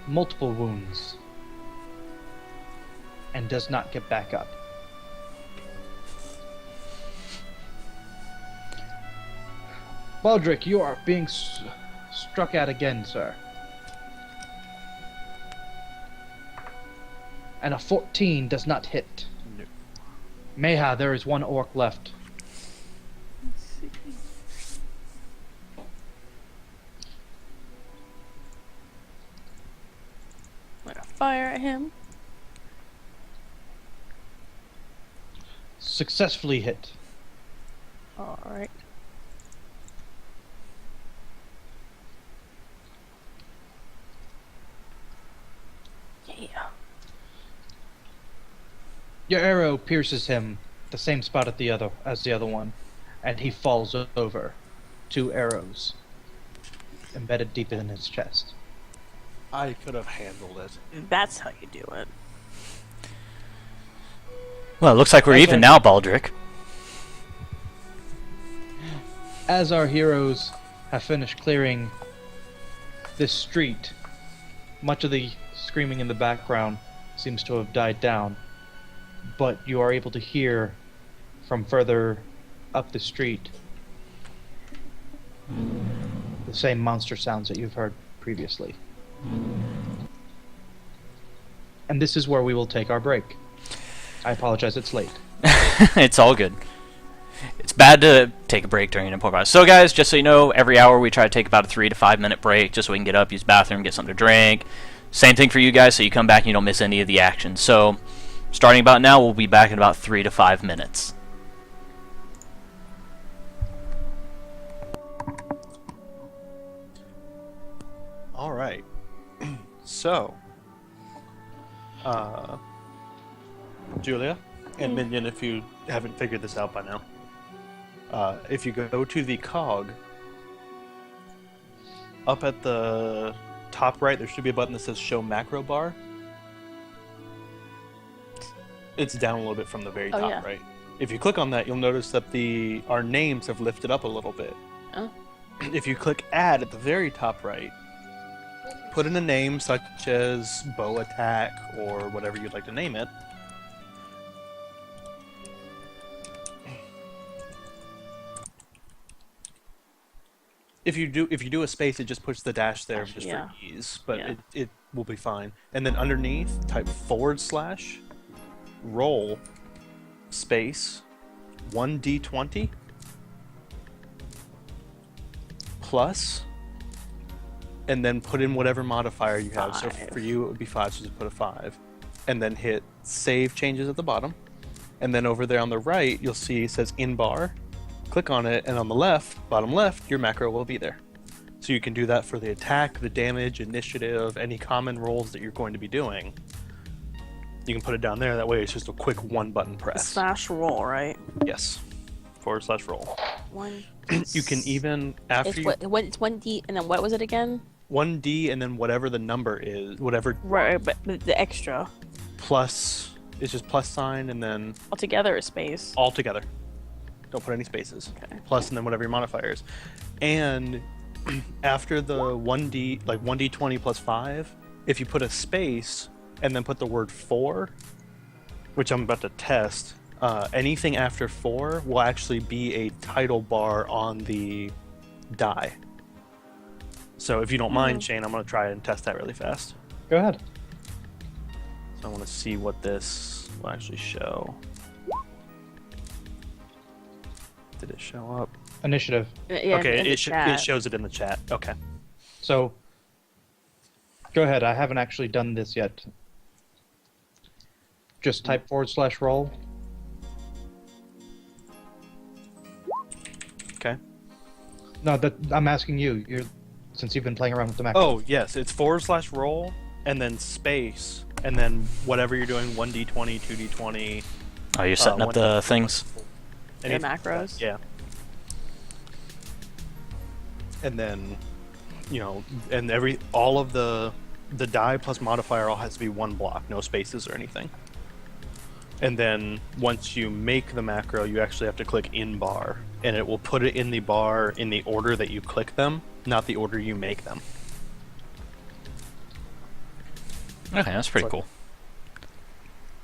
multiple wounds, and does not get back up. Baldric, you are being struck at again, sir. And a 14 does not hit. No. Meha, there is one orc left. Let's see. I'm gonna fire at him. Successfully hit. Alright. Yeah. Your arrow pierces him the same spot as the other one, and he falls over. 2 arrows embedded deep in his chest. I could have handled it. That's how you do it. Well, it looks like we're Okay. even now, Baldric. As our heroes have finished clearing this street, much of the screaming in the background seems to have died down, but you are able to hear from further up the street the same monster sounds that you've heard previously. And this is where we will take our break. I apologize, it's late. It's all good. It's bad to take a break during an important part. So, guys, just so you know, every hour we try to take about a 3 to 5 minute break just so we can get up, use the bathroom, get something to drink. Same thing for you guys, so you come back and you don't miss any of the action. So, starting about now, we'll be back in about 3 to 5 minutes. All right. So, Julia and Minion, if you haven't figured this out by now, if you go to the cog, up at the top right, there should be a button that says Show Macro Bar. It's down a little bit from the very Oh, top yeah. right. If you click on that, you'll notice that our names have lifted up a little bit. Oh. If you click Add at the very top right, put in a name such as Bow Attack or whatever you'd like to name it. If you do a space, it just puts the dash there just Yeah. for ease, but Yeah. it will be fine. And then underneath, type / roll space 1d20 plus, and then put in whatever modifier you have. So 5. for you, it would be 5, so just put a 5. And then hit Save Changes at the bottom. And then over there on the right, you'll see it says In Bar. Click on it, and on the left, bottom left, your macro will be there. So you can do that for the attack, the damage, initiative, any common rolls that you're going to be doing. You can put it down there. That way, it's just a quick 1-button press. / roll, right? Yes. / roll. One. You can even after It's you, what? It's 1D, and then what was it again? 1d and then whatever the number is, whatever Right, but the extra plus, it's just plus sign and then altogether is space. all together. Don't put any spaces. Okay. Plus and then whatever your modifier is. And after the 1d, like 1d20 plus 5, if you put a space and then put the word 4, which I'm about to test, anything after 4 will actually be a title bar on the die. So if you don't mind, Shane, I'm going to try and test that really fast. Go ahead. So I want to see what this will actually show. Did it show up? Initiative. Yeah, Okay, in the it chat. shows it in the chat. Okay. So, go ahead. I haven't actually done this yet. Just type / roll. Okay. No, I'm asking you. Since you've been playing around with the macro. Oh, yes, it's / roll and then space and then whatever you're doing, 1d20, 2d20. Oh, you're setting up 1d20, the things? The anything like macros? that, yeah. And then, and all of the die plus modifier all has to be 1 block, no spaces or anything. And then once you make the macro, you actually have to click in bar, and it will put it in the bar in the order that you click them, not the order you make them. Okay, that's pretty like- cool.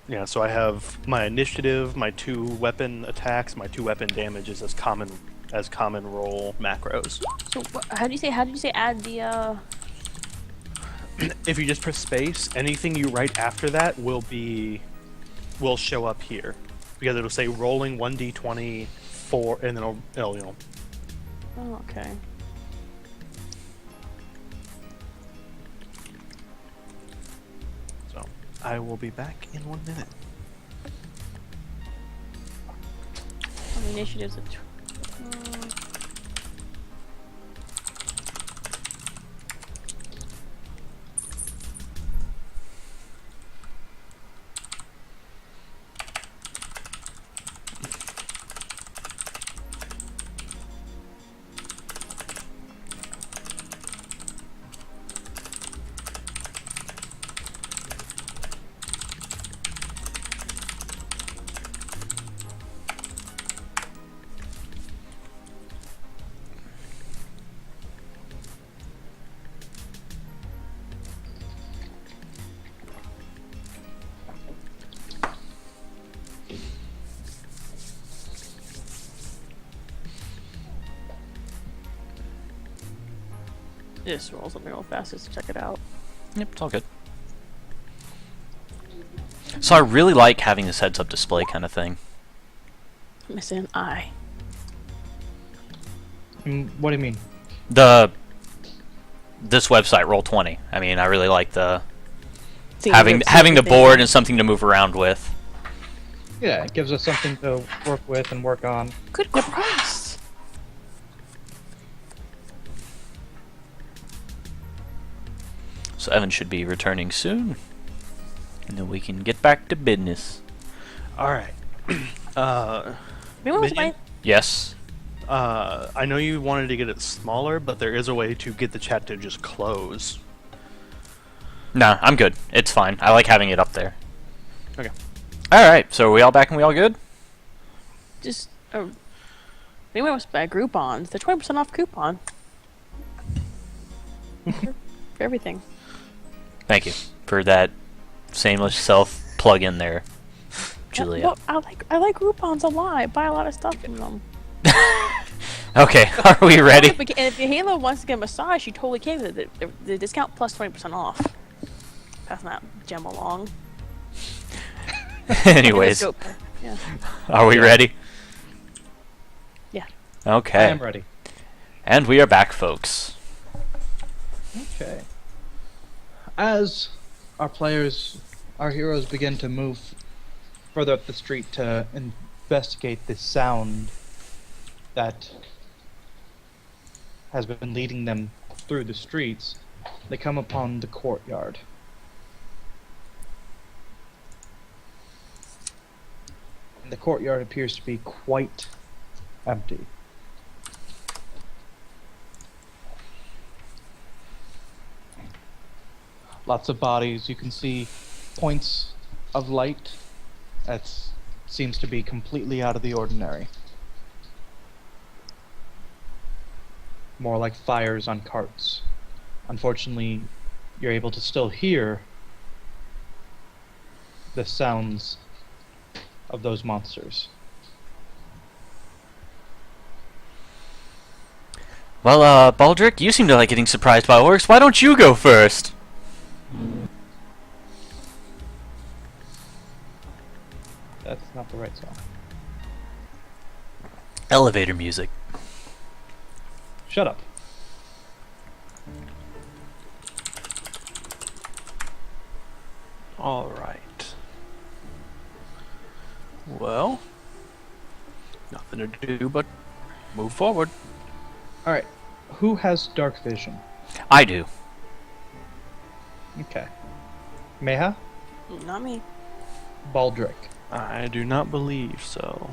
Yeah, so I have my initiative, my 2 weapon attacks, my 2 weapon damages as common roll macros. So how did you say add the If you just press space, anything you write after that will show up here, because it'll say rolling 1d20 4, and then it'll Oh, okay. So I will be back in 1 minute. Initiatives of this rolls. Let me roll fast just to check it out. Yep, it's all good. So I really like having this heads-up display kind of thing. Missing an eye. What do you mean? This website, Roll20. I mean, I really like the Seeing having the everything. board and something to move around with. Yeah, it gives us something to work with and work on. Good Christ! So Evan should be returning soon, and then we can get back to business. All right. Anyone was Minion? my Yes. I know you wanted to get it smaller, but there is a way to get the chat to just close. No, I'm good. It's fine. I like having it up there. Okay. All right. So are we all back and we all good? just anyone wants to buy Groupons, they're 20% off coupon. for everything. Thank you for that shameless self plug in there, Julia. Well, I like Groupons a lot. I buy a lot of stuff from them. Okay, are we ready? And if Halo wants to get a massage, you totally can. The discount plus 20% off. Passing that gem along. Anyways, Yeah. are we ready? Yeah. I Okay. am ready. And we are back, folks. Okay. As our heroes begin to move further up the street to investigate the sound that has been leading them through the streets, they come upon the courtyard. And the courtyard appears to be quite empty. Lots of bodies. You can see points of light. That seems to be completely out of the ordinary. More like fires on carts. Unfortunately, you're able to still hear the sounds of those monsters. Well, Baldric, you seem to like getting surprised by orcs. Why don't you go first? That's not the right song. Elevator music. Shut up. All right. Well, nothing to do but move forward. Alright. Who has dark vision? I do. Okay. Meha? Not me. Baldric. I do not believe so.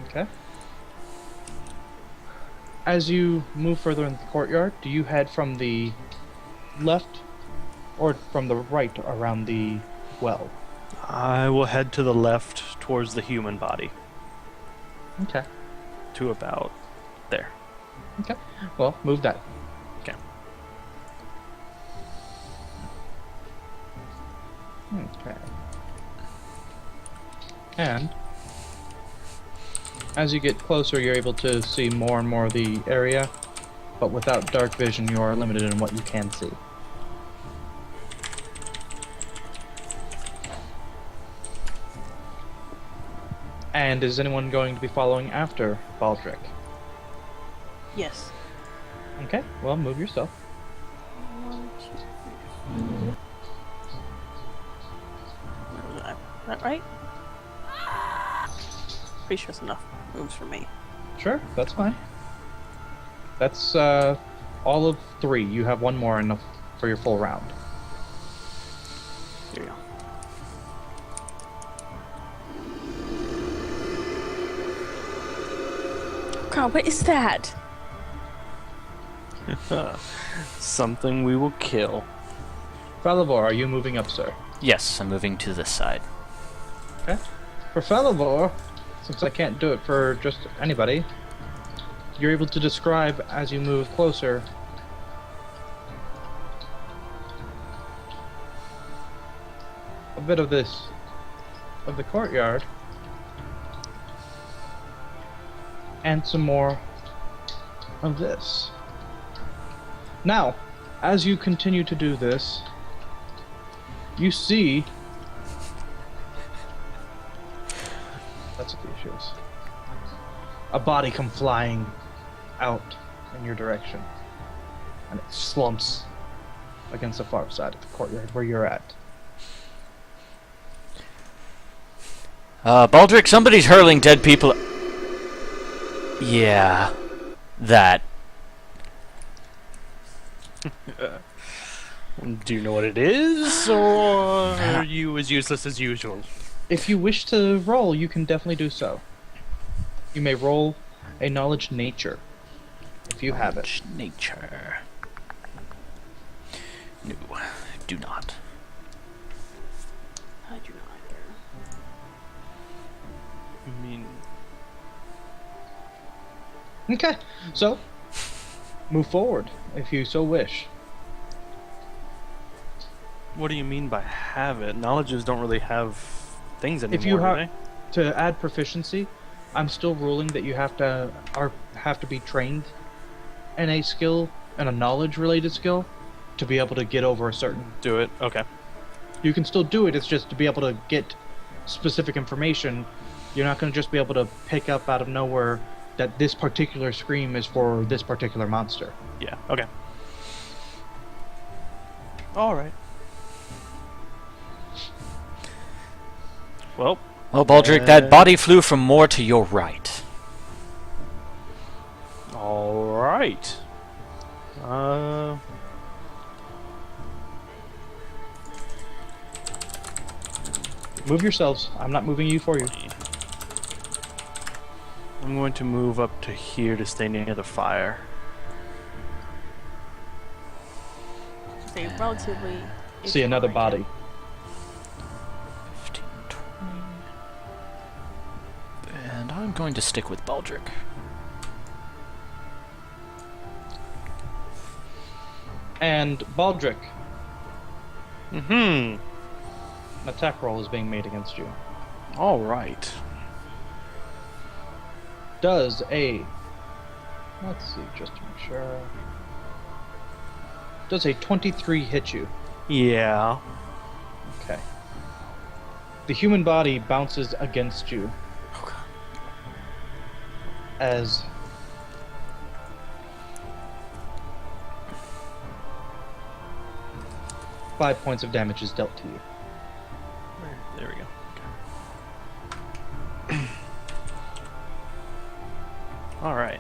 Okay. As you move further into the courtyard, do you head from the left or from the right around the well? I will head to the left towards the human body Okay. to about there. Okay. Well, move that. Okay. Okay. And as you get closer, you're able to see more and more of the area, but without dark vision, you are limited in what you can see. And is anyone going to be following after Baldric? Yes. Okay, well, move yourself. 1, 2, 3, 4. Where was I? Is that right? Pretty sure it's enough moves for me. Sure, that's fine. That's all of 3. You have 1 more enough for your full round. Here we go. God, what is that? Something we will kill. Falivor, are you moving up, sir? Yes, I'm moving to this side. Okay. For Falivor, since I can't do it for just anybody, you're able to describe as you move closer a bit of the courtyard and some more of this. Now, as you continue to do this, you see that's what the issue is. A body come flying out in your direction, and it slumps against the far side of the courtyard where you're at. Baldric, somebody's hurling dead people. Yeah, that. Do you know what it is, or are you as useless as usual? If you wish to roll, you can definitely do so. You may roll a knowledge nature if you have it. Nature. No, do not. I do not either. I mean, Okay, so move forward if you so wish. what do you mean by have it? Knowledges don't really have things anymore, If you do have they? to add proficiency, I'm still ruling that you have to be trained in a skill and a knowledge related skill to be able to get over a certain. Do it. Okay. You can still do it. It's just to be able to get specific information. You're not going to just be able to pick up out of nowhere that this particular scream is for this particular monster. Yeah. Okay. All right. Well, Well, Baldric, that body flew from more to your right. all right. Move yourselves. I'm not moving you for you. I'm going to move up to here to stay near the fire. It's a relatively. See another area. body. 15, 20. And I'm going to stick with Baldric. And Baldric, Mm-hmm. an attack roll is being made against you. All right. Does a... Let's see, just to make sure. Does a 23 hit you? Yeah. Okay. The human body bounces against you as five points of damage is dealt to you. There we go. All right.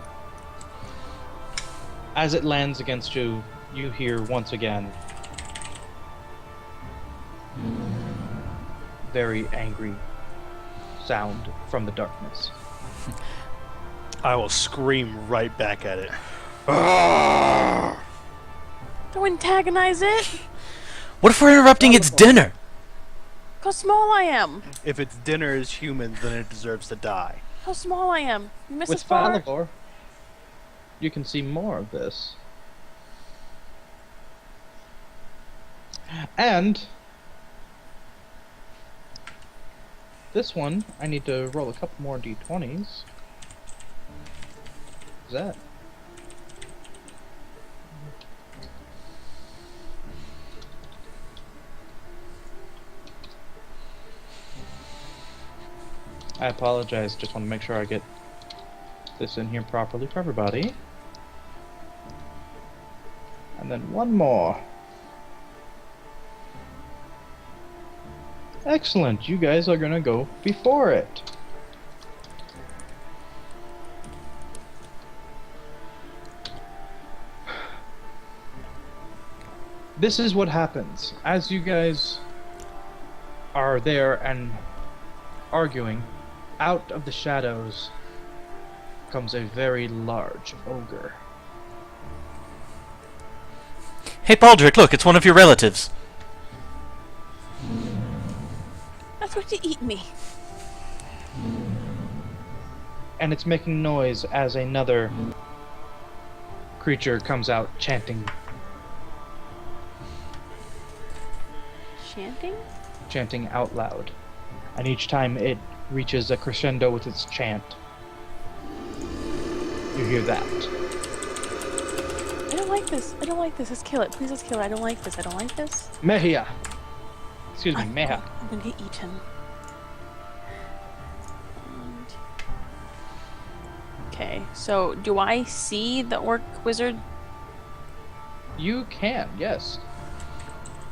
As it lands against you, you hear once again very angry sound from the darkness. I will scream right back at it. Don't antagonize it! What if we're interrupting its dinner? How small I am! If its dinner is human, then it deserves to die. How small I am! You miss With this far? Falivor, you can see more of this. And this one, I need to roll a couple more d20s. What's that? I apologize, just want to make sure I get this in here properly for everybody. And then one more. Excellent, you guys are gonna go before it. This is what happens. As you guys are there and arguing, out of the shadows comes a very large ogre. Hey, Baldric, look, it's one of your relatives. That's what you eat me. And it's making noise as another creature comes out chanting Chanting? out loud. And each time it reaches a crescendo with its chant, you hear that. I don't like this. I don't like this. Let's kill it. Please, let's kill it. I don't like this. I don't like this. Mehia! Excuse me, Meha. I'm gonna get eaten. And... Okay, so do I see the orc wizard? You can, yes.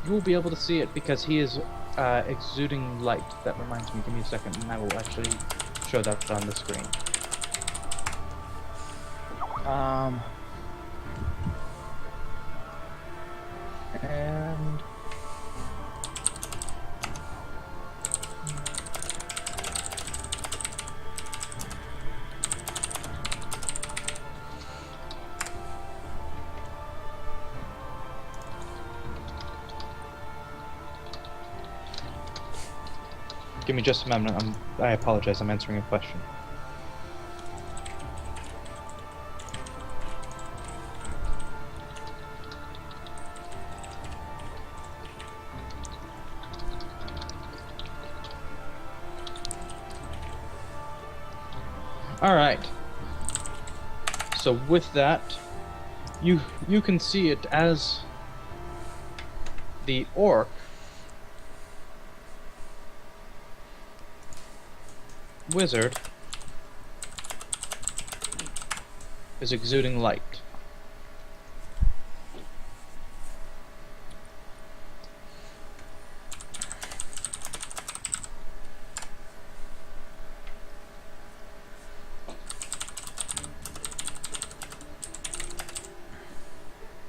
You will be able to see it because he is exuding light. That reminds me, give me a second and I will actually show that on the screen. And give me just a moment. I apologize. I'm answering a question. All right. So with that, you can see it as the orc wizard is exuding light.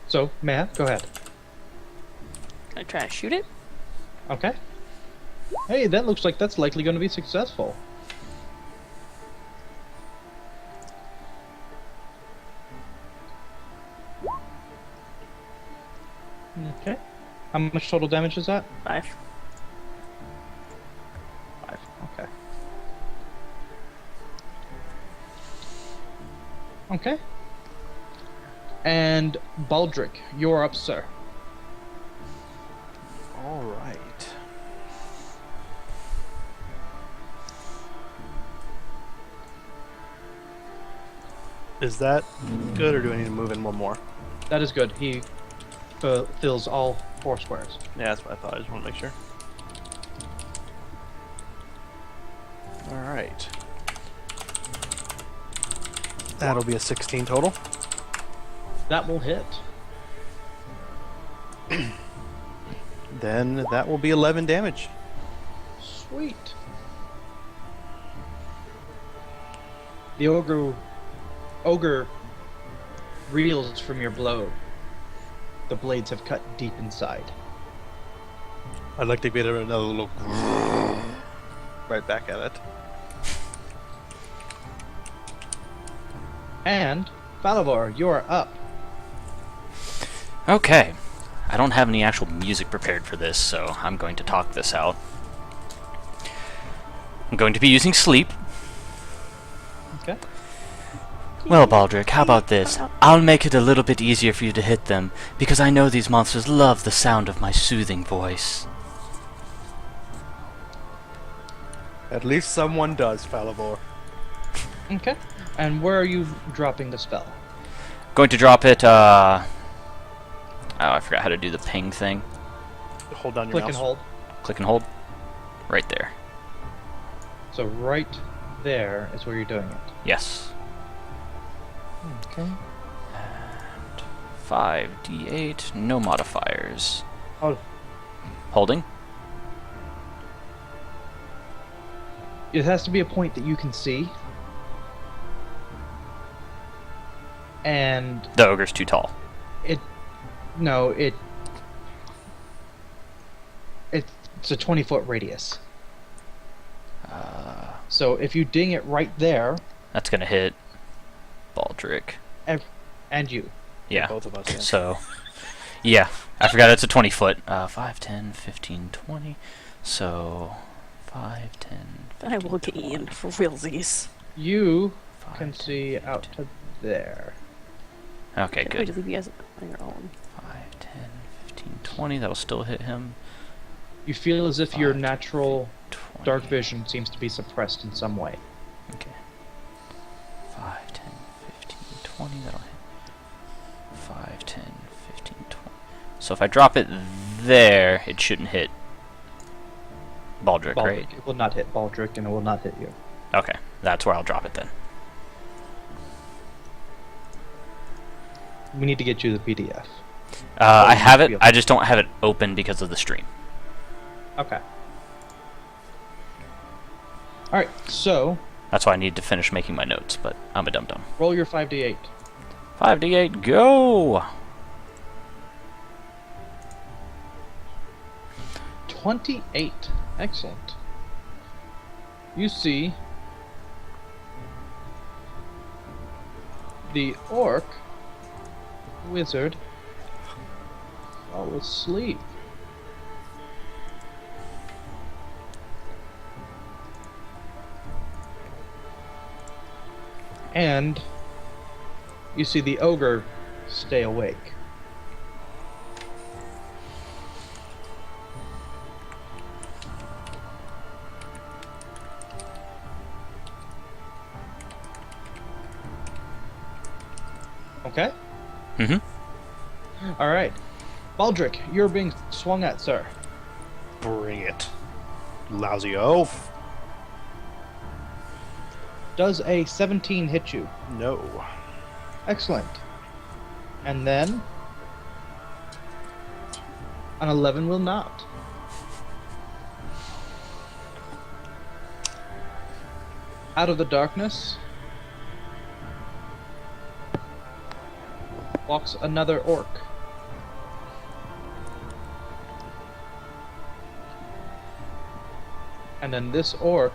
So, Matt, go ahead. Can I try to shoot it? Okay. Hey, that looks like that's likely going to be successful. Okay. How much total damage is that? 5. 5. Okay. Okay. And Baldric, you're up, sir. All right. Is that good, or do I need to move in one more? That is good. He fills all 4 squares. Yeah, that's what I thought. I just want to make sure. All right. That'll be a 16 total. That will hit. Then that will be 11 damage. Sweet. The ogre reels from your blow. The blades have cut deep inside. I'd like to get another little right back at it. And Falavor, you're up. Okay. I don't have any actual music prepared for this, so I'm going to talk this out. I'm going to be using sleep. Okay. Well, Baldric, how about this? I'll make it a little bit easier for you to hit them, because I know these monsters love the sound of my soothing voice. At least someone does, Falivor. Okay. And where are you dropping the spell? Going to drop it. Oh, I forgot how to do the ping thing. Hold down your Click mouse. and hold. Click and hold. Right there. So right there is where you're doing it. Yes. Okay. 5d8. No modifiers. Oh, Holding. it has to be a point that you can see. And The ogre's too tall. no, it's a 20-foot radius. So if you ding it right there, That's gonna hit Baldric. and you. Yeah. Both of us. Yeah. So, yeah. I forgot it's a 20 foot. 5, 10, 15, 20. So, 5, 10, I will get Ian for realsies. You 5, can 10, see out to there. Okay, I'm going to good. leave you guys on your own. 5, 10, 15, 20. That'll still hit him. You feel as if your 5, natural 20. dark vision seems to be suppressed in some way. Okay. 5, 10, 15, 20. That'll hit. 5, 10, 15, 20. So if I drop it there, it shouldn't hit Baldric, right? It will not hit Baldric, and it will not hit you. Okay. That's where I'll drop it then. We need to get you the PDF. I you have it. feel- I just don't have it open because of the stream. Okay. Alright, so That's why I need to finish making my notes, but I'm a dum-dum. roll your 5d8. 5d8, go! 28. Excellent. You see the orc wizard fall asleep. And you see the ogre stay awake. Okay? Mm-hmm. Alright. Baldric, you're being swung at, sir. Bring it. Lousy oaf. Does a 17 hit you? No. Excellent. And then an 11 will not. Out of the darkness walks another orc. And then this orc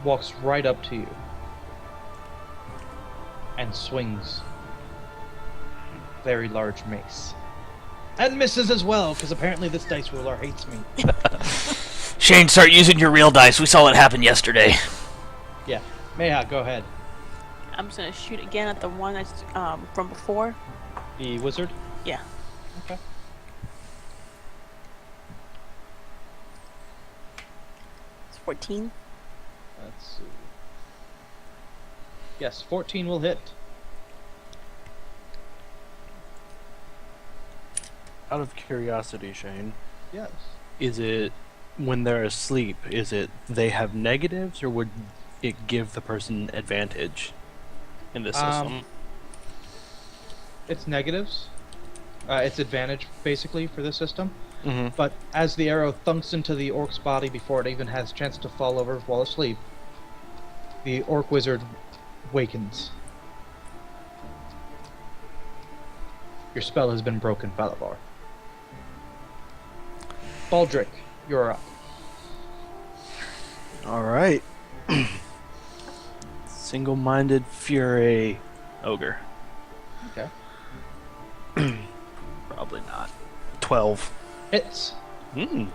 walks right up to you and swings very large mace. And misses as well, because apparently this dice ruler hates me. Shane, start using your real dice. We saw what happened yesterday. Yeah. Mayha, go ahead. I'm just going to shoot again at the one that's from before. The wizard? Yeah. Okay. It's 14. Let's see. Yes, 14 will hit. Out of curiosity, Shane, Yes. is it when they're asleep? Is it they have negatives, or would it give the person advantage in this system? It's negatives. It's advantage, basically, for this system. Mm-hmm. But as the arrow thunks into the orc's body before it even has a chance to fall over while asleep, the orc wizard wakens. Your spell has been broken, Falivor. Baldric, you're up. All right. Single-minded fury, ogre. Okay. Probably not. 12. Hits. Hmm.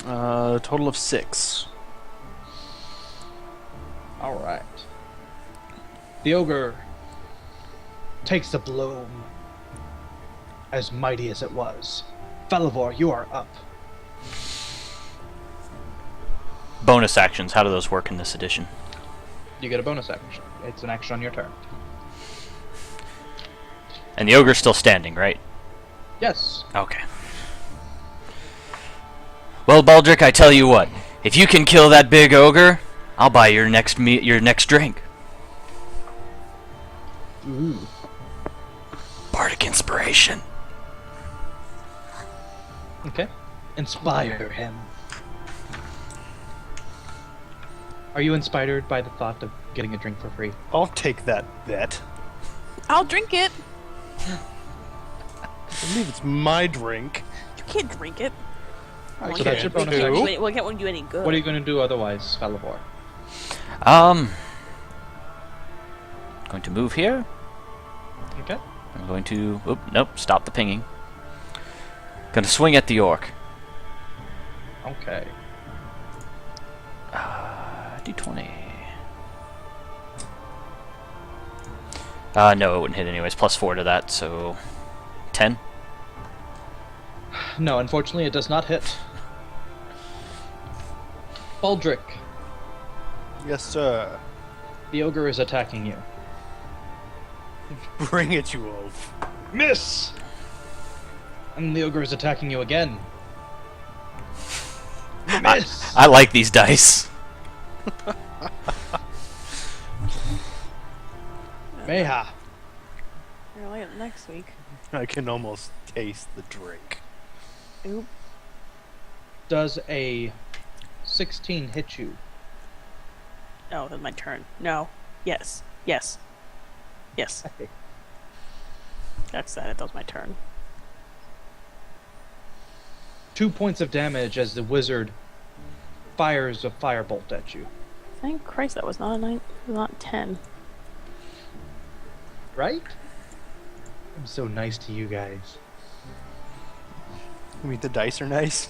Total of 6. Alright. The ogre takes a blow as mighty as it was. Felivor, you are up. Bonus actions, how do those work in this edition? You get a bonus action. It's an action on your turn. And the ogre's still standing, right? Yes. Okay. Well, Baldric, I tell you what. If you can kill that big ogre, I'll buy your next drink. Ooh. Bardic inspiration. Okay. Inspire him. Are you inspired by the thought of getting a drink for free? I'll take that bet. I'll drink it. I believe it's my drink. You can't drink it. Alright, Well, so you that's your can't- bonus it action. can't- Well, it won't do any good. What are you going to do otherwise, Felivor? Going to move here. Okay. I'm going to... Oop, nope, stop the pinging. Gonna swing at the orc. Okay. D20. No, it wouldn't hit anyways. +4 to that, so... 10? No, unfortunately, it does not hit. Baldric, Yes, sir. the ogre is attacking you. Bring it, you oaf. Miss! And the ogre is attacking you again. Miss! I like these dice. Meha. You're late next week. I can almost taste the drink. Oop. Does a 16 hit you? Oh, that's my turn. No. Yes. Yes. Yes. That's that. That was my turn. 2 points of damage as the wizard fires a firebolt at you. Thank Christ that was not a 9, not 10. Right? I'm so nice to you guys. I mean, the dice are nice.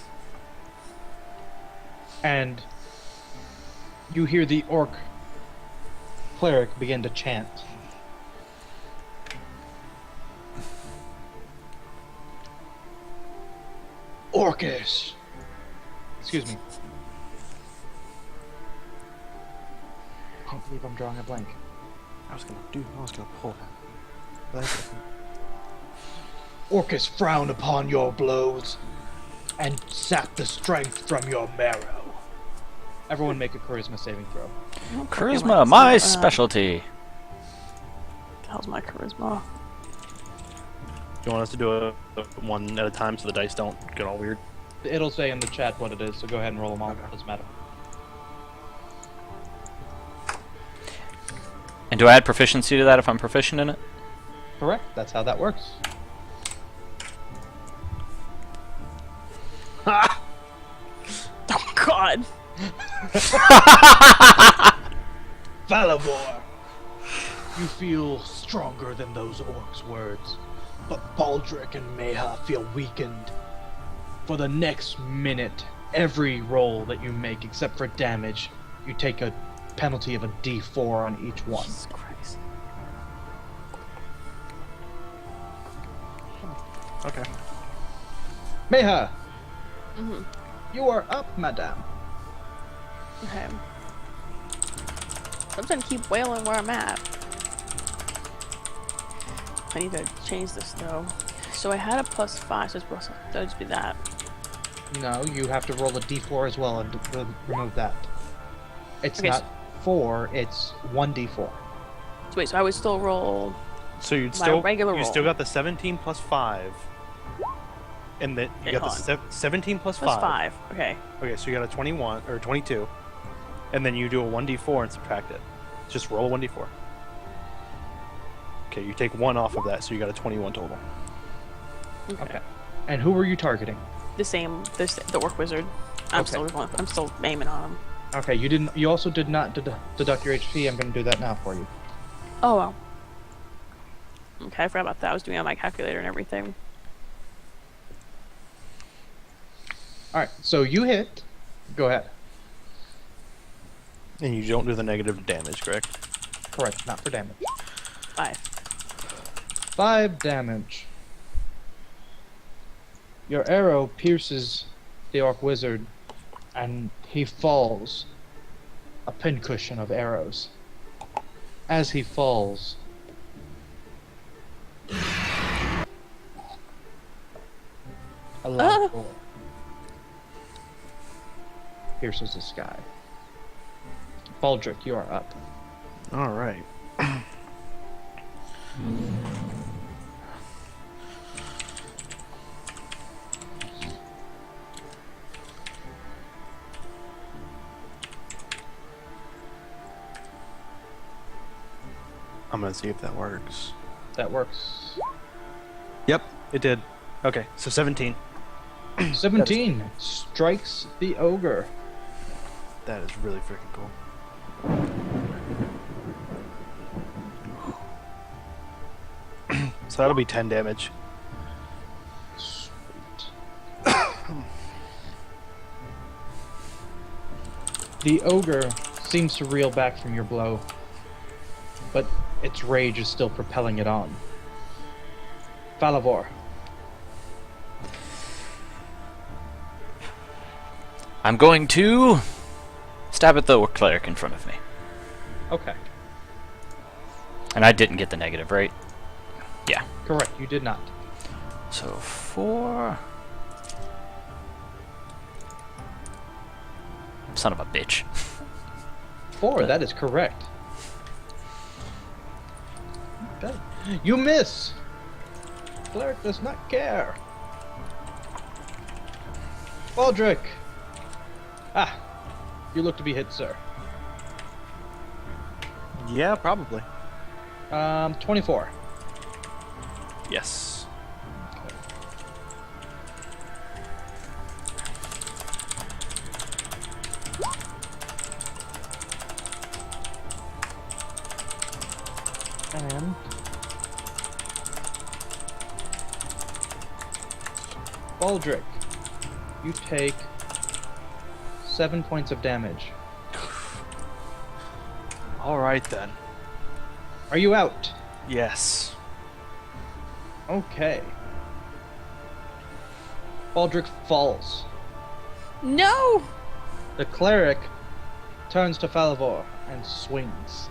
And you hear the orc cleric begin to chant. Orcish! Excuse me. Can't believe I'm drawing a blank. I was gonna pull that. Orcus frown upon your blows and sap the strength from your marrow. Everyone make a charisma saving throw. Charisma, my specialty. How's my charisma? You want us to do a one at a time so the dice don't get all weird? It'll say in the chat what it is, so go ahead and roll them all. It doesn't matter. And do I add proficiency to that if I'm proficient in it? Correct. That's how that works. Oh God! Falivor! You feel stronger than those orcs' words, but Baldric and Meha feel weakened. For the next minute, every roll that you make, except for damage, you take a penalty of a D4 on each one. Jesus Christ. Okay. Meha! Mm-hmm. You are up, madame. Okay. I'm just gonna keep wailing where I'm at. I need to change this though. So I had a +5, so it'll just be that. No, you have to roll a D4 as well and remove that. It's Okay, not 4, it's 1D4. So wait, so I would still roll. So you'd My still regular you roll. still got the 17 plus 5, and then you Okay, got hold the 17 plus 5. +5. Okay. Okay, so you got a 21 or 22, and then you do a 1d4 and subtract it. Just roll a 1d4. Okay, you take 1 off of that, so you got a 21 total. Okay. And who were you targeting? The same. The orc wizard. I'm Okay. I'm still aiming on him. Okay, you didn't. You also did not deduct your HP. I'm going to do that now for you. Oh well. Okay, I forgot about that. I was doing it on my calculator and everything. All right, so you hit. Go ahead. And you don't do the negative damage, correct? Correct, not for damage. 5. 5 damage. Your arrow pierces the orc wizard, and he falls, a pincushion of arrows. As he falls, a loud roar pierces the sky. Baldric, you are up. All right. I'm gonna see if that works. That works. Yep, it did. Okay, so 17. 17 strikes the ogre. That is really freaking cool. So that'll be 10 damage. Sweet. The ogre seems to reel back from your blow, but its rage is still propelling it on. Falavor. I'm going to stab at the cleric in front of me. Okay, And I didn't get the negative, right? Yeah. correct. You did not. So 4. Son of a bitch. 4, that is correct. Okay. You miss! Cleric does not care. Baldric! Ah, you look to be hit, sir. Yeah, probably. 24. Yes. And Baldric, you take 7 points of damage. All right then. Are you out? Yes. Okay. Baldric falls. No! The cleric turns to Falavor and swings.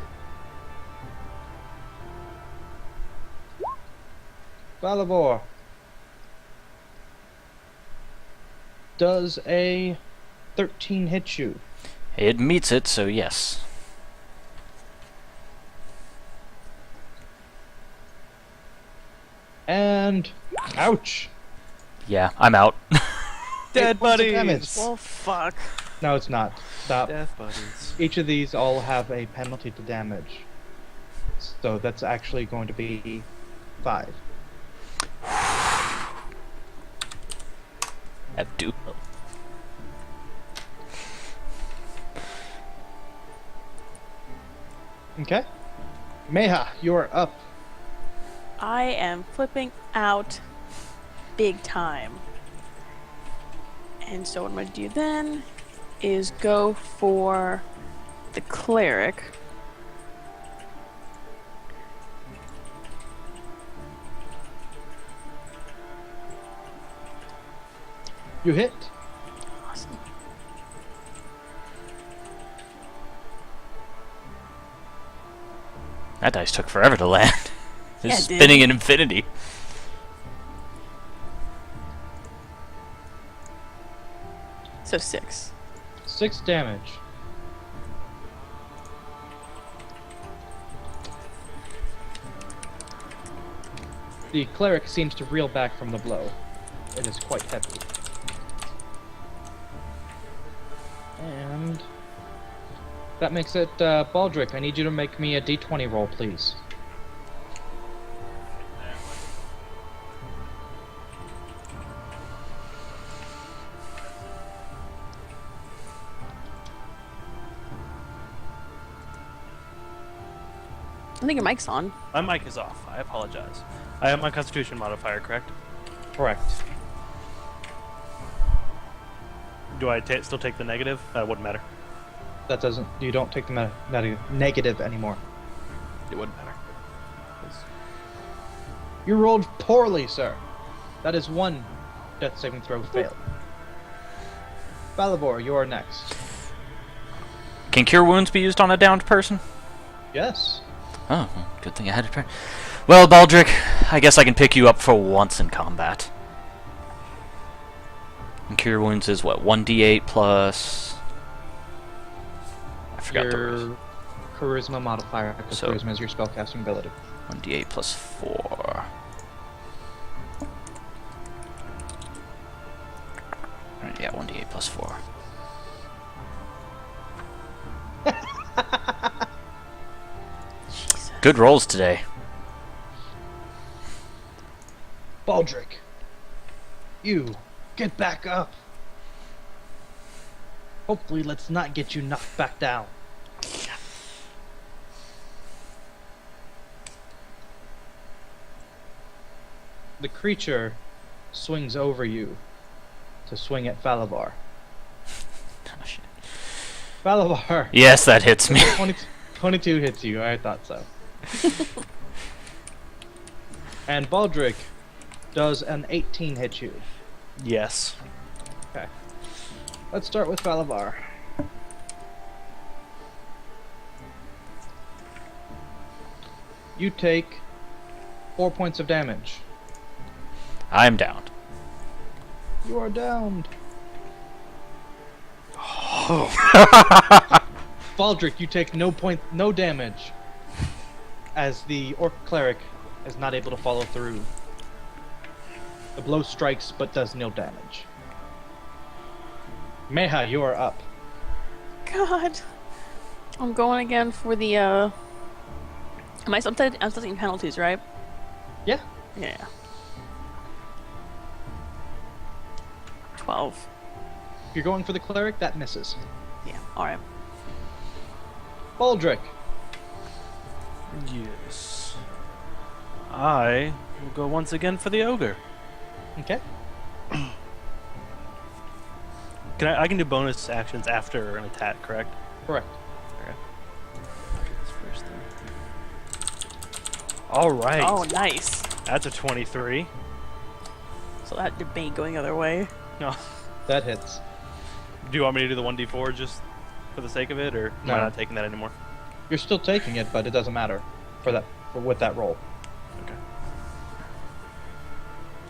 Falavor. Does a 13 hit you? It meets it, so yes. And ouch! Yeah, I'm out. Dead 8 points of buddies. damage. Well, fuck. No, it's not. Stop. Death buddies. Each of these all have a penalty to damage. So that's actually going to be 5. Abdu. Okay. Meha, you are up. I am flipping out big time. And so what I'm going to do then is go for the cleric. You hit. Awesome. That dice took forever to land. Yeah, It's it did. spinning in infinity. So 6. 6 damage. The cleric seems to reel back from the blow. It is quite heavy. And that makes it Baldric. I need you to make me a d20 roll, please. I think your mic's on. My mic is off. I apologize. I have my Constitution modifier, correct? Correct. Do I still take the negative? Wouldn't matter. That doesn't. You don't take the negative anymore. It wouldn't matter. You rolled poorly, sir. That is 1 Death saving throw failed. Balivor, you are next. Can cure wounds be used on a downed person? Yes. Oh, well, good thing I had it. Well, Baldric, I guess I can pick you up for once in combat. And cure wounds is what? 1d8 plus. I forgot the rules. Your charisma modifier, because So- charisma is your spellcasting ability. 1d8 plus 4. Right, yeah, 1d8 plus 4. Jesus. Good rolls today. Baldric, you get back up. Hopefully, let's not get you knocked back down. The creature swings over you to swing at Falavar. Oh, shit. Falavar, Yes, that hits me. 22 hits you. I thought so. And Baldric does an 18 hit you. Yes. Okay. Let's start with Falavar. You take 4 points of damage. I'm downed. You are downed. Baldric, you take no damage, as the Orc Cleric is not able to follow through. The blow strikes but does no damage. Meha, you are up. God. I'm going again for the, I'm still taking penalties, right? Yeah. Yeah. 12. If you're going for the Cleric, that misses. Yeah, alright. Baldric, Yes. I will go once again for the ogre. okay. I can do bonus actions after an attack, correct? Correct. This first thing. All right. Oh, nice. That's a 23. So that debate going the other way. No. That hits. Do you want me to do the 1d4 just for the sake of it, or am I No. not taking that anymore? You're still taking it, but it doesn't matter with that roll. Okay.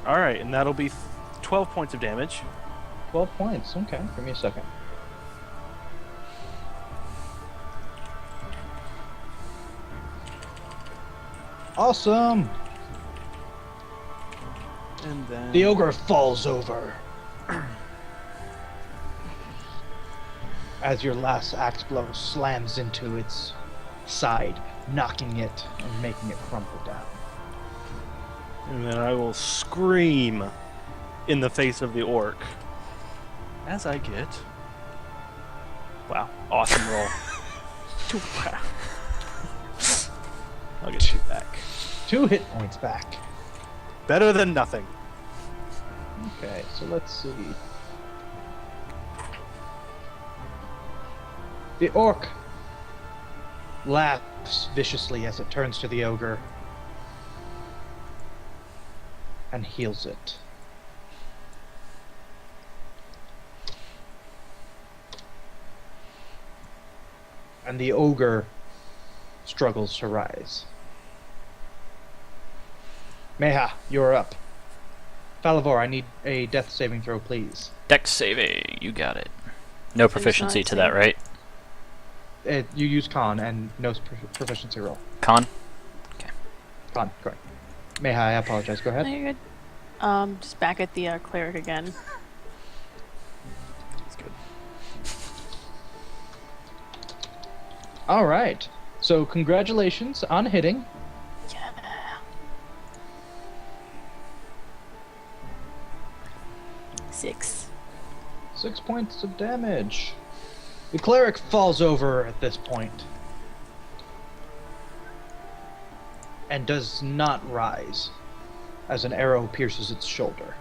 All right, and that'll be 12 points of damage. 12 points. Okay, give me a second. Awesome! And then The ogre falls over. As your last axe blow slams into its side, knocking it and making it crumple down. And then I will scream in the face of the orc as I get. Wow, awesome roll. Wow. I'll get 2 back. 2 hit points back. Better than nothing. Okay, so let's see. The orc laughs viciously as it turns to the ogre and heals it. And the ogre struggles to rise. Meha, you're up. Falavor, I need a death saving throw, please. Dex saving, you got it. No proficiency to that, right? You use con and no proficiency roll. Con? Con, correct. Meha, I apologize. Go No, ahead. you're good. Just back at the cleric again. That's good. All right. So congratulations on hitting. Yeah. 6. 6 points of damage. The cleric falls over at this point and does not rise as an arrow pierces its shoulder.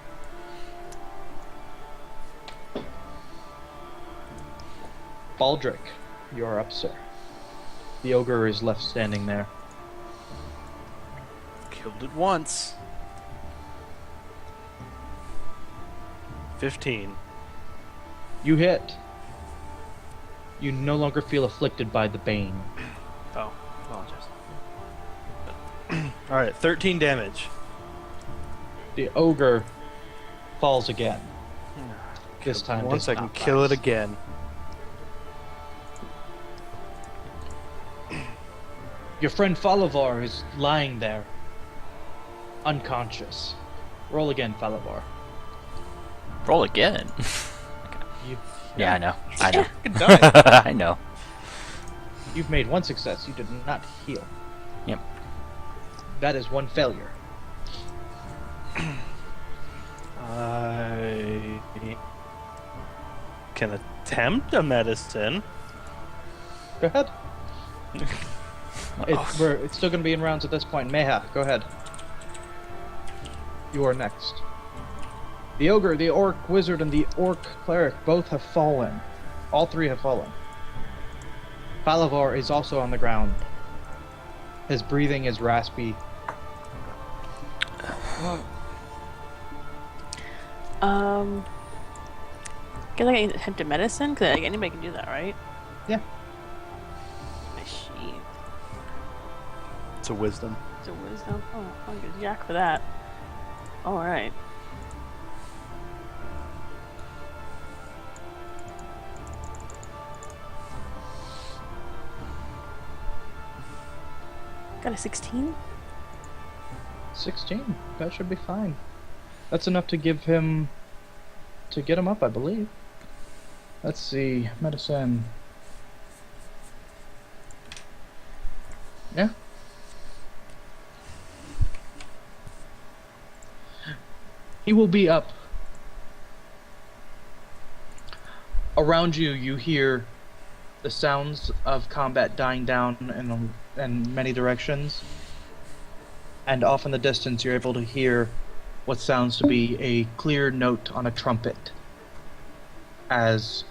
Baldric, you're up, sir. The ogre is left standing there. Killed it once. 15. You hit. You no longer feel afflicted by the bane. Oh, apologize. Alright, 13 damage. The ogre falls again. This time Once does I can not kill it rise. again. Your friend Falavar is lying there, unconscious. Roll again, Falavar. Roll again. You, Yeah, I know. I know. Good die. I know. You've made one success. You did not heal. Yep. That is one failure. I can attempt a medicine. Go ahead. Oh. It's still going to be in rounds at this point. Meha, go ahead. You are next. The ogre, the orc wizard, and the orc cleric both have fallen. All three have fallen. Falavar is also on the ground. His breathing is raspy. Guess I can attempt a medicine because anybody can do that, right? Yeah. My sheet. It's a wisdom. It's a wisdom. Oh, I'll get Jack for that. All right. Got a 16. 16. That should be fine. That's enough to give him... to get him up, I believe. Let's see. Medicine. Yeah. He will be up. Around you, you hear the sounds of combat dying down in many directions. And off in the distance, you're able to hear what sounds to be a clear note on a trumpet. As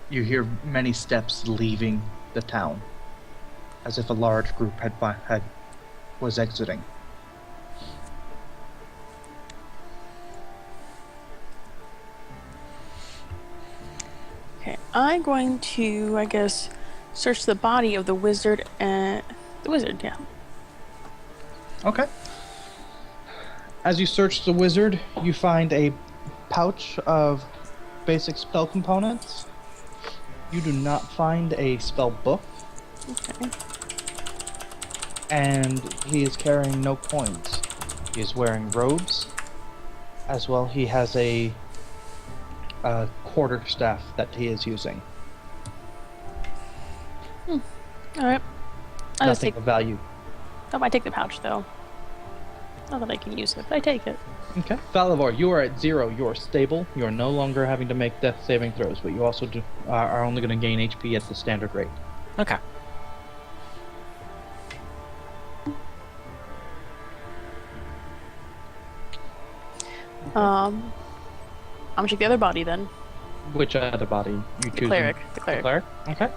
you hear many steps leaving the town, as if a large group was exiting. Okay, I'm going to, I guess, search the body of the wizard and the wizard. Yeah. Okay. As you search the wizard, you find a pouch of basic spell components. You do not find a spell book, Okay. and he is carrying no coins. He is wearing robes. As well, he has a quarter staff that he is using. All right. I'll just Nothing take. of value. Oh, I take the pouch though. Not that I can use it, but I take it. Okay. Falavar, you are at 0. You are stable. You are no longer having to make death saving throws, but you also are only going to gain HP at the standard rate. Okay. I'm gonna check the other body then. Which other body you choose? Cleric. The cleric. The cleric? Okay.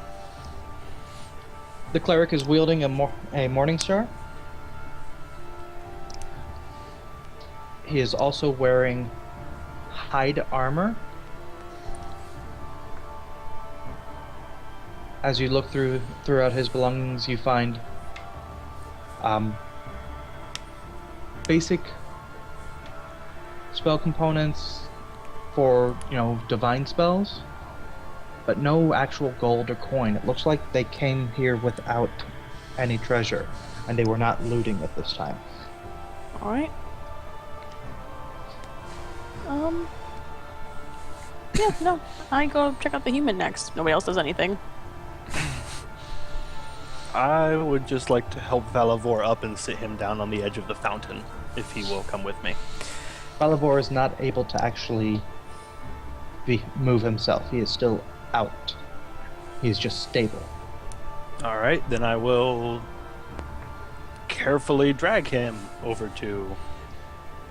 The cleric is wielding a morning star. He is also wearing hide armor. As you look throughout his belongings, you find basic spell components for, divine spells, but no actual gold or coin. It looks like they came here without any treasure, and they were not looting at this time. All right. Yeah, no. I go check out the human next. Nobody else does anything. I would just like to help Valavor up and sit him down on the edge of the fountain, if he will come with me. Valavor is not able to actually move himself. He is still out. He is just stable. Alright, then I will carefully drag him over to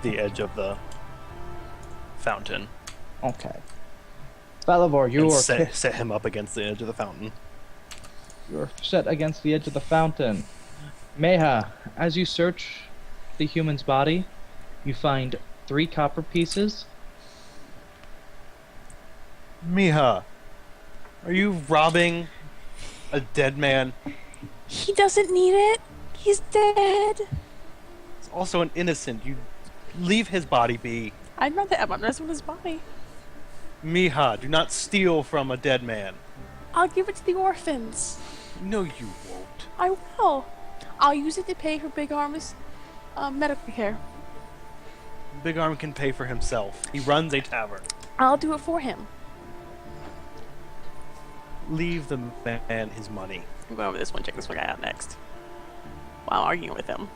the edge of the fountain. Okay. Valavor, you And are set him up against the edge of the fountain. You're set against the edge of the fountain. Meha, as you search the human's body, you find 3 copper pieces Miha, are you robbing a dead man? He doesn't need it. He's dead. He's also an innocent. You leave his body be. I'm not messing with his body. Miha, do not steal from a dead man. I'll give it to the orphans. No, you won't. I will. I'll use it to pay for Big Arm's medical care. Big Arm can pay for himself. He runs a tavern. I'll do it for him. Leave the man his money. I'm going over this one. Check this one guy out next. While arguing with him.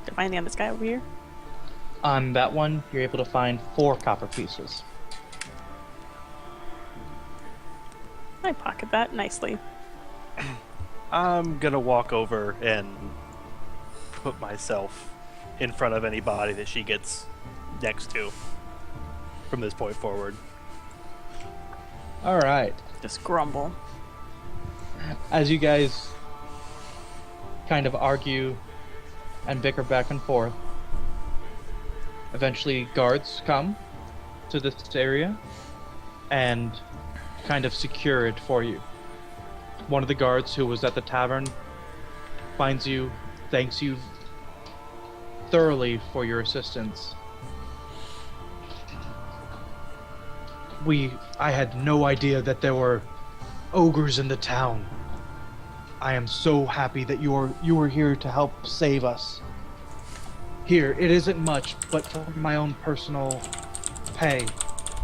Did I find anything on this guy over here? On that one, you're able to find 4 copper pieces. I pocket that nicely. I'm gonna walk over and put myself in front of anybody that she gets next to from this point forward. All right. Just grumble. As you guys kind of argue and bicker back and forth, eventually guards come to this area and kind of secure it for you. One of the guards who was at the tavern finds you, thanks you thoroughly for your assistance. I had no idea that there were ogres in the town. I am so happy that you were here to help save us. Here, it isn't much, but for my own personal pay,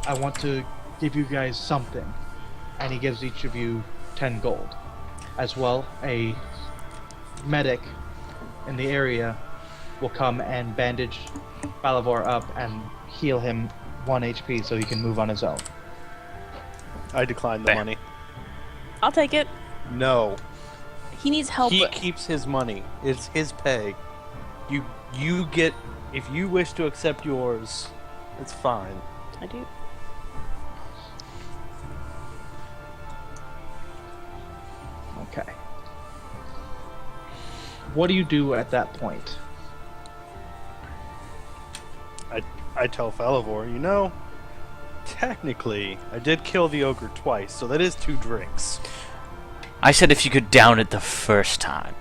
I want to give you guys something. And he gives each of you 10 gold. As well, a medic in the area will come and bandage Balavor up and heal him 1 HP so he can move on his own. I decline the There. money. I'll take it. No. He needs help. He keeps his money. It's his pay. You get, if you wish to accept yours, it's fine. I do. Okay. What do you do at that point? I tell Falavor, you know, technically, I did kill the ogre twice, so that is 2 drinks. I said if you could down it the first time.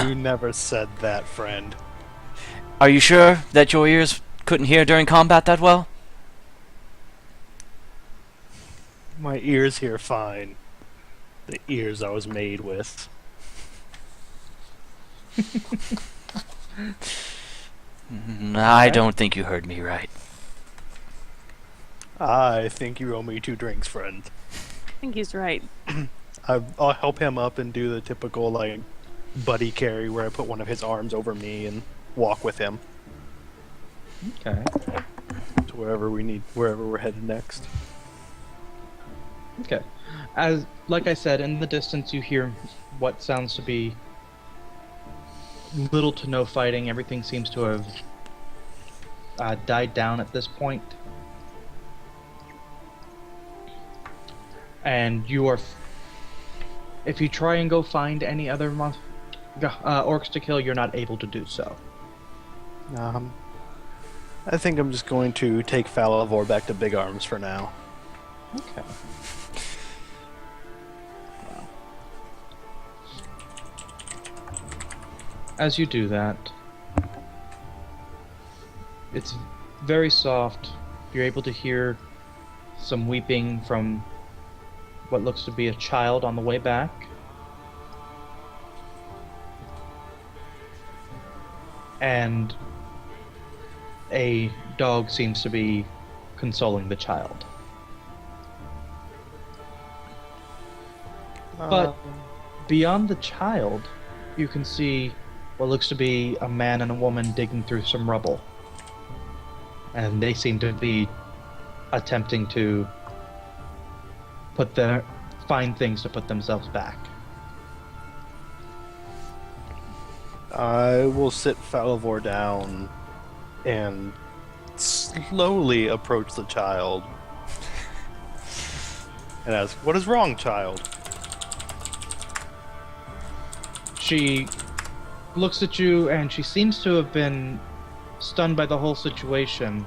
You never said that, friend. Are you sure that your ears couldn't hear during combat that well? My ears hear fine. The ears I was made with. I don't think you heard me right. I think you owe me 2 drinks, friend. I think he's right. I'll help him up and do the typical, like, buddy carry where I put one of his arms over me and walk with him Okay. to wherever we're headed next. Okay. Like I said, in the distance you hear what sounds to be little to no fighting. Everything seems to have died down at this point. And you are... If you try and go find any other orcs to kill, you're not able to do so. I think I'm just going to take Falavor back to Big Arms for now. Okay. As you do that, it's very soft. You're able to hear some weeping from what looks to be a child on the way back. And a dog seems to be consoling the child. But beyond the child, you can see what looks to be a man and a woman digging through some rubble. And they seem to be attempting to find things to put themselves back. I will sit Falavor down and slowly approach the child and ask, "What is wrong, child?" She looks at you and she seems to have been stunned by the whole situation,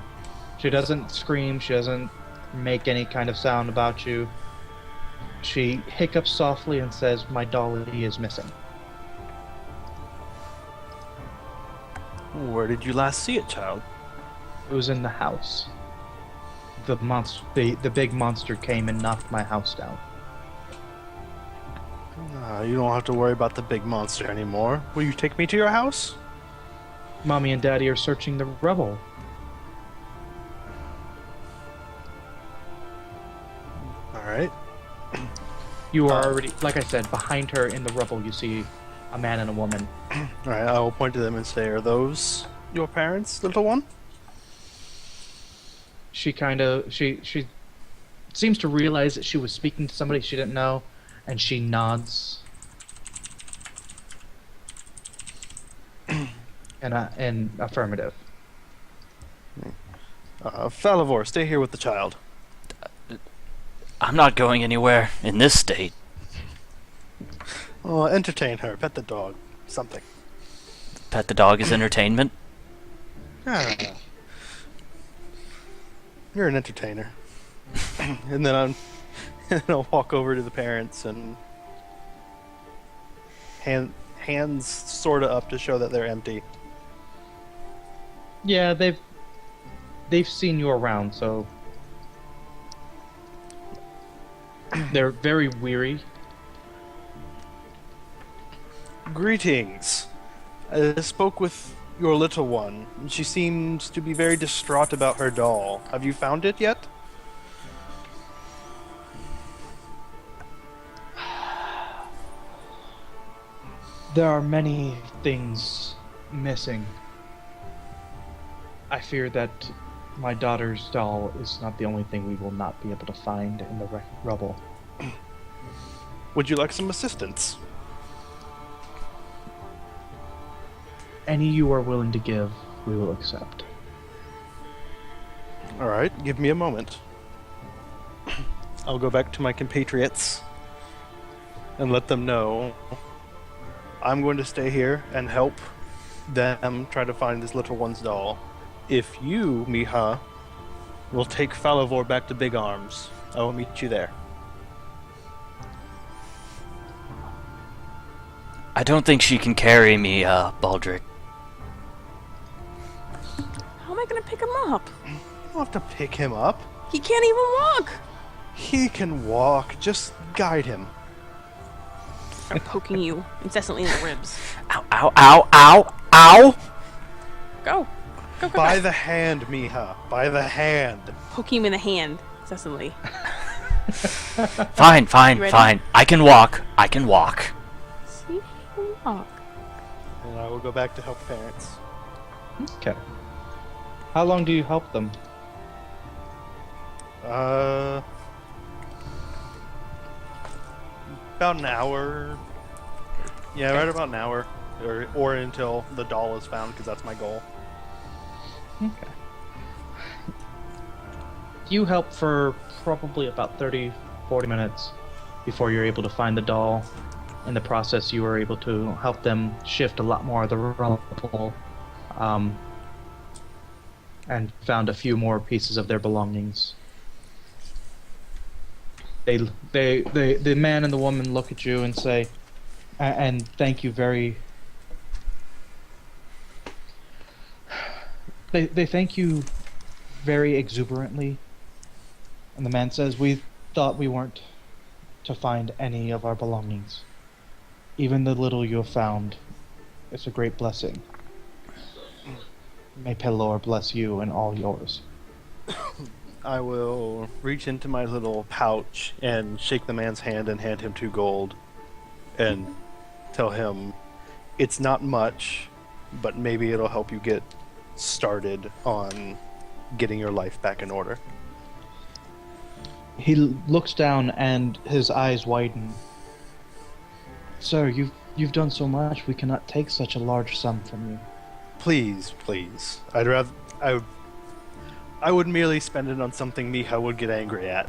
She doesn't scream. She doesn't make any kind of sound about you. She hiccups softly and says, "My dolly is missing." Where did you last see it, child? It was in the house. The big monster came and knocked my house down. You don't have to worry about the big monster anymore. Will you take me to your house? Mommy and Daddy are searching the rubble. Alright. You are already, like I said, behind her in the rubble. You see a man and a woman. Alright, I will point to them and say, are those your parents, little one? She seems to realize that she was speaking to somebody she didn't know, and she nods. In affirmative. Falavor, stay here with the child. I'm not going anywhere in this state. Oh, entertain her, pet the dog, something. Pet the dog is entertainment. Ah. You're an entertainer. And then I'll walk over to the parents and hands sorta up to show that they're empty. Yeah, they've seen you around, so they're very weary. Greetings. I spoke with your little one. She seems to be very distraught about her doll. Have you found it yet? There are many things missing. I fear that my daughter's doll is not the only thing we will not be able to find in the rubble. Would you like some assistance? Any you are willing to give, we will accept. Alright, give me a moment. I'll go back to my compatriots and let them know I'm going to stay here and help them try to find this little one's doll. If you, Miha, will take Falavor back to Big Arms, I will meet you there. I don't think she can carry me, Baldric. How am I gonna pick him up? You don't have to pick him up. He can't even walk! He can walk. Just guide him. I'm poking you incessantly in the ribs. Ow, ow, ow, ow, ow! Go! Go, go, By go. the hand, Miha. By the hand. Poking him in the hand, incessantly. Fine, fine, You ready? fine. I can walk. I can walk. See? He can walk. And I will go back to help parents. Okay. How long do you help them? About an hour. Yeah, right about an hour. Or until the doll is found, because that's my goal. Okay. You help for probably about 30-40 minutes before you're able to find the doll. In the process, you were able to help them shift a lot more of the rubble, and found a few more pieces of their belongings. The man and the woman look at you and say, and thank you very. They thank you very exuberantly. And the man says, "We thought we weren't to find any of our belongings. Even the little you have found, it's a great blessing. May Pelor bless you and all yours." I will reach into my little pouch and shake the man's hand and hand him 2 gold. And tell him it's not much, but maybe it'll help you get started on getting your life back in order. He looks down and his eyes widen. "Sir, you've done so much. We cannot take such a large sum from you." Please, please. I would merely spend it on something Miha would get angry at.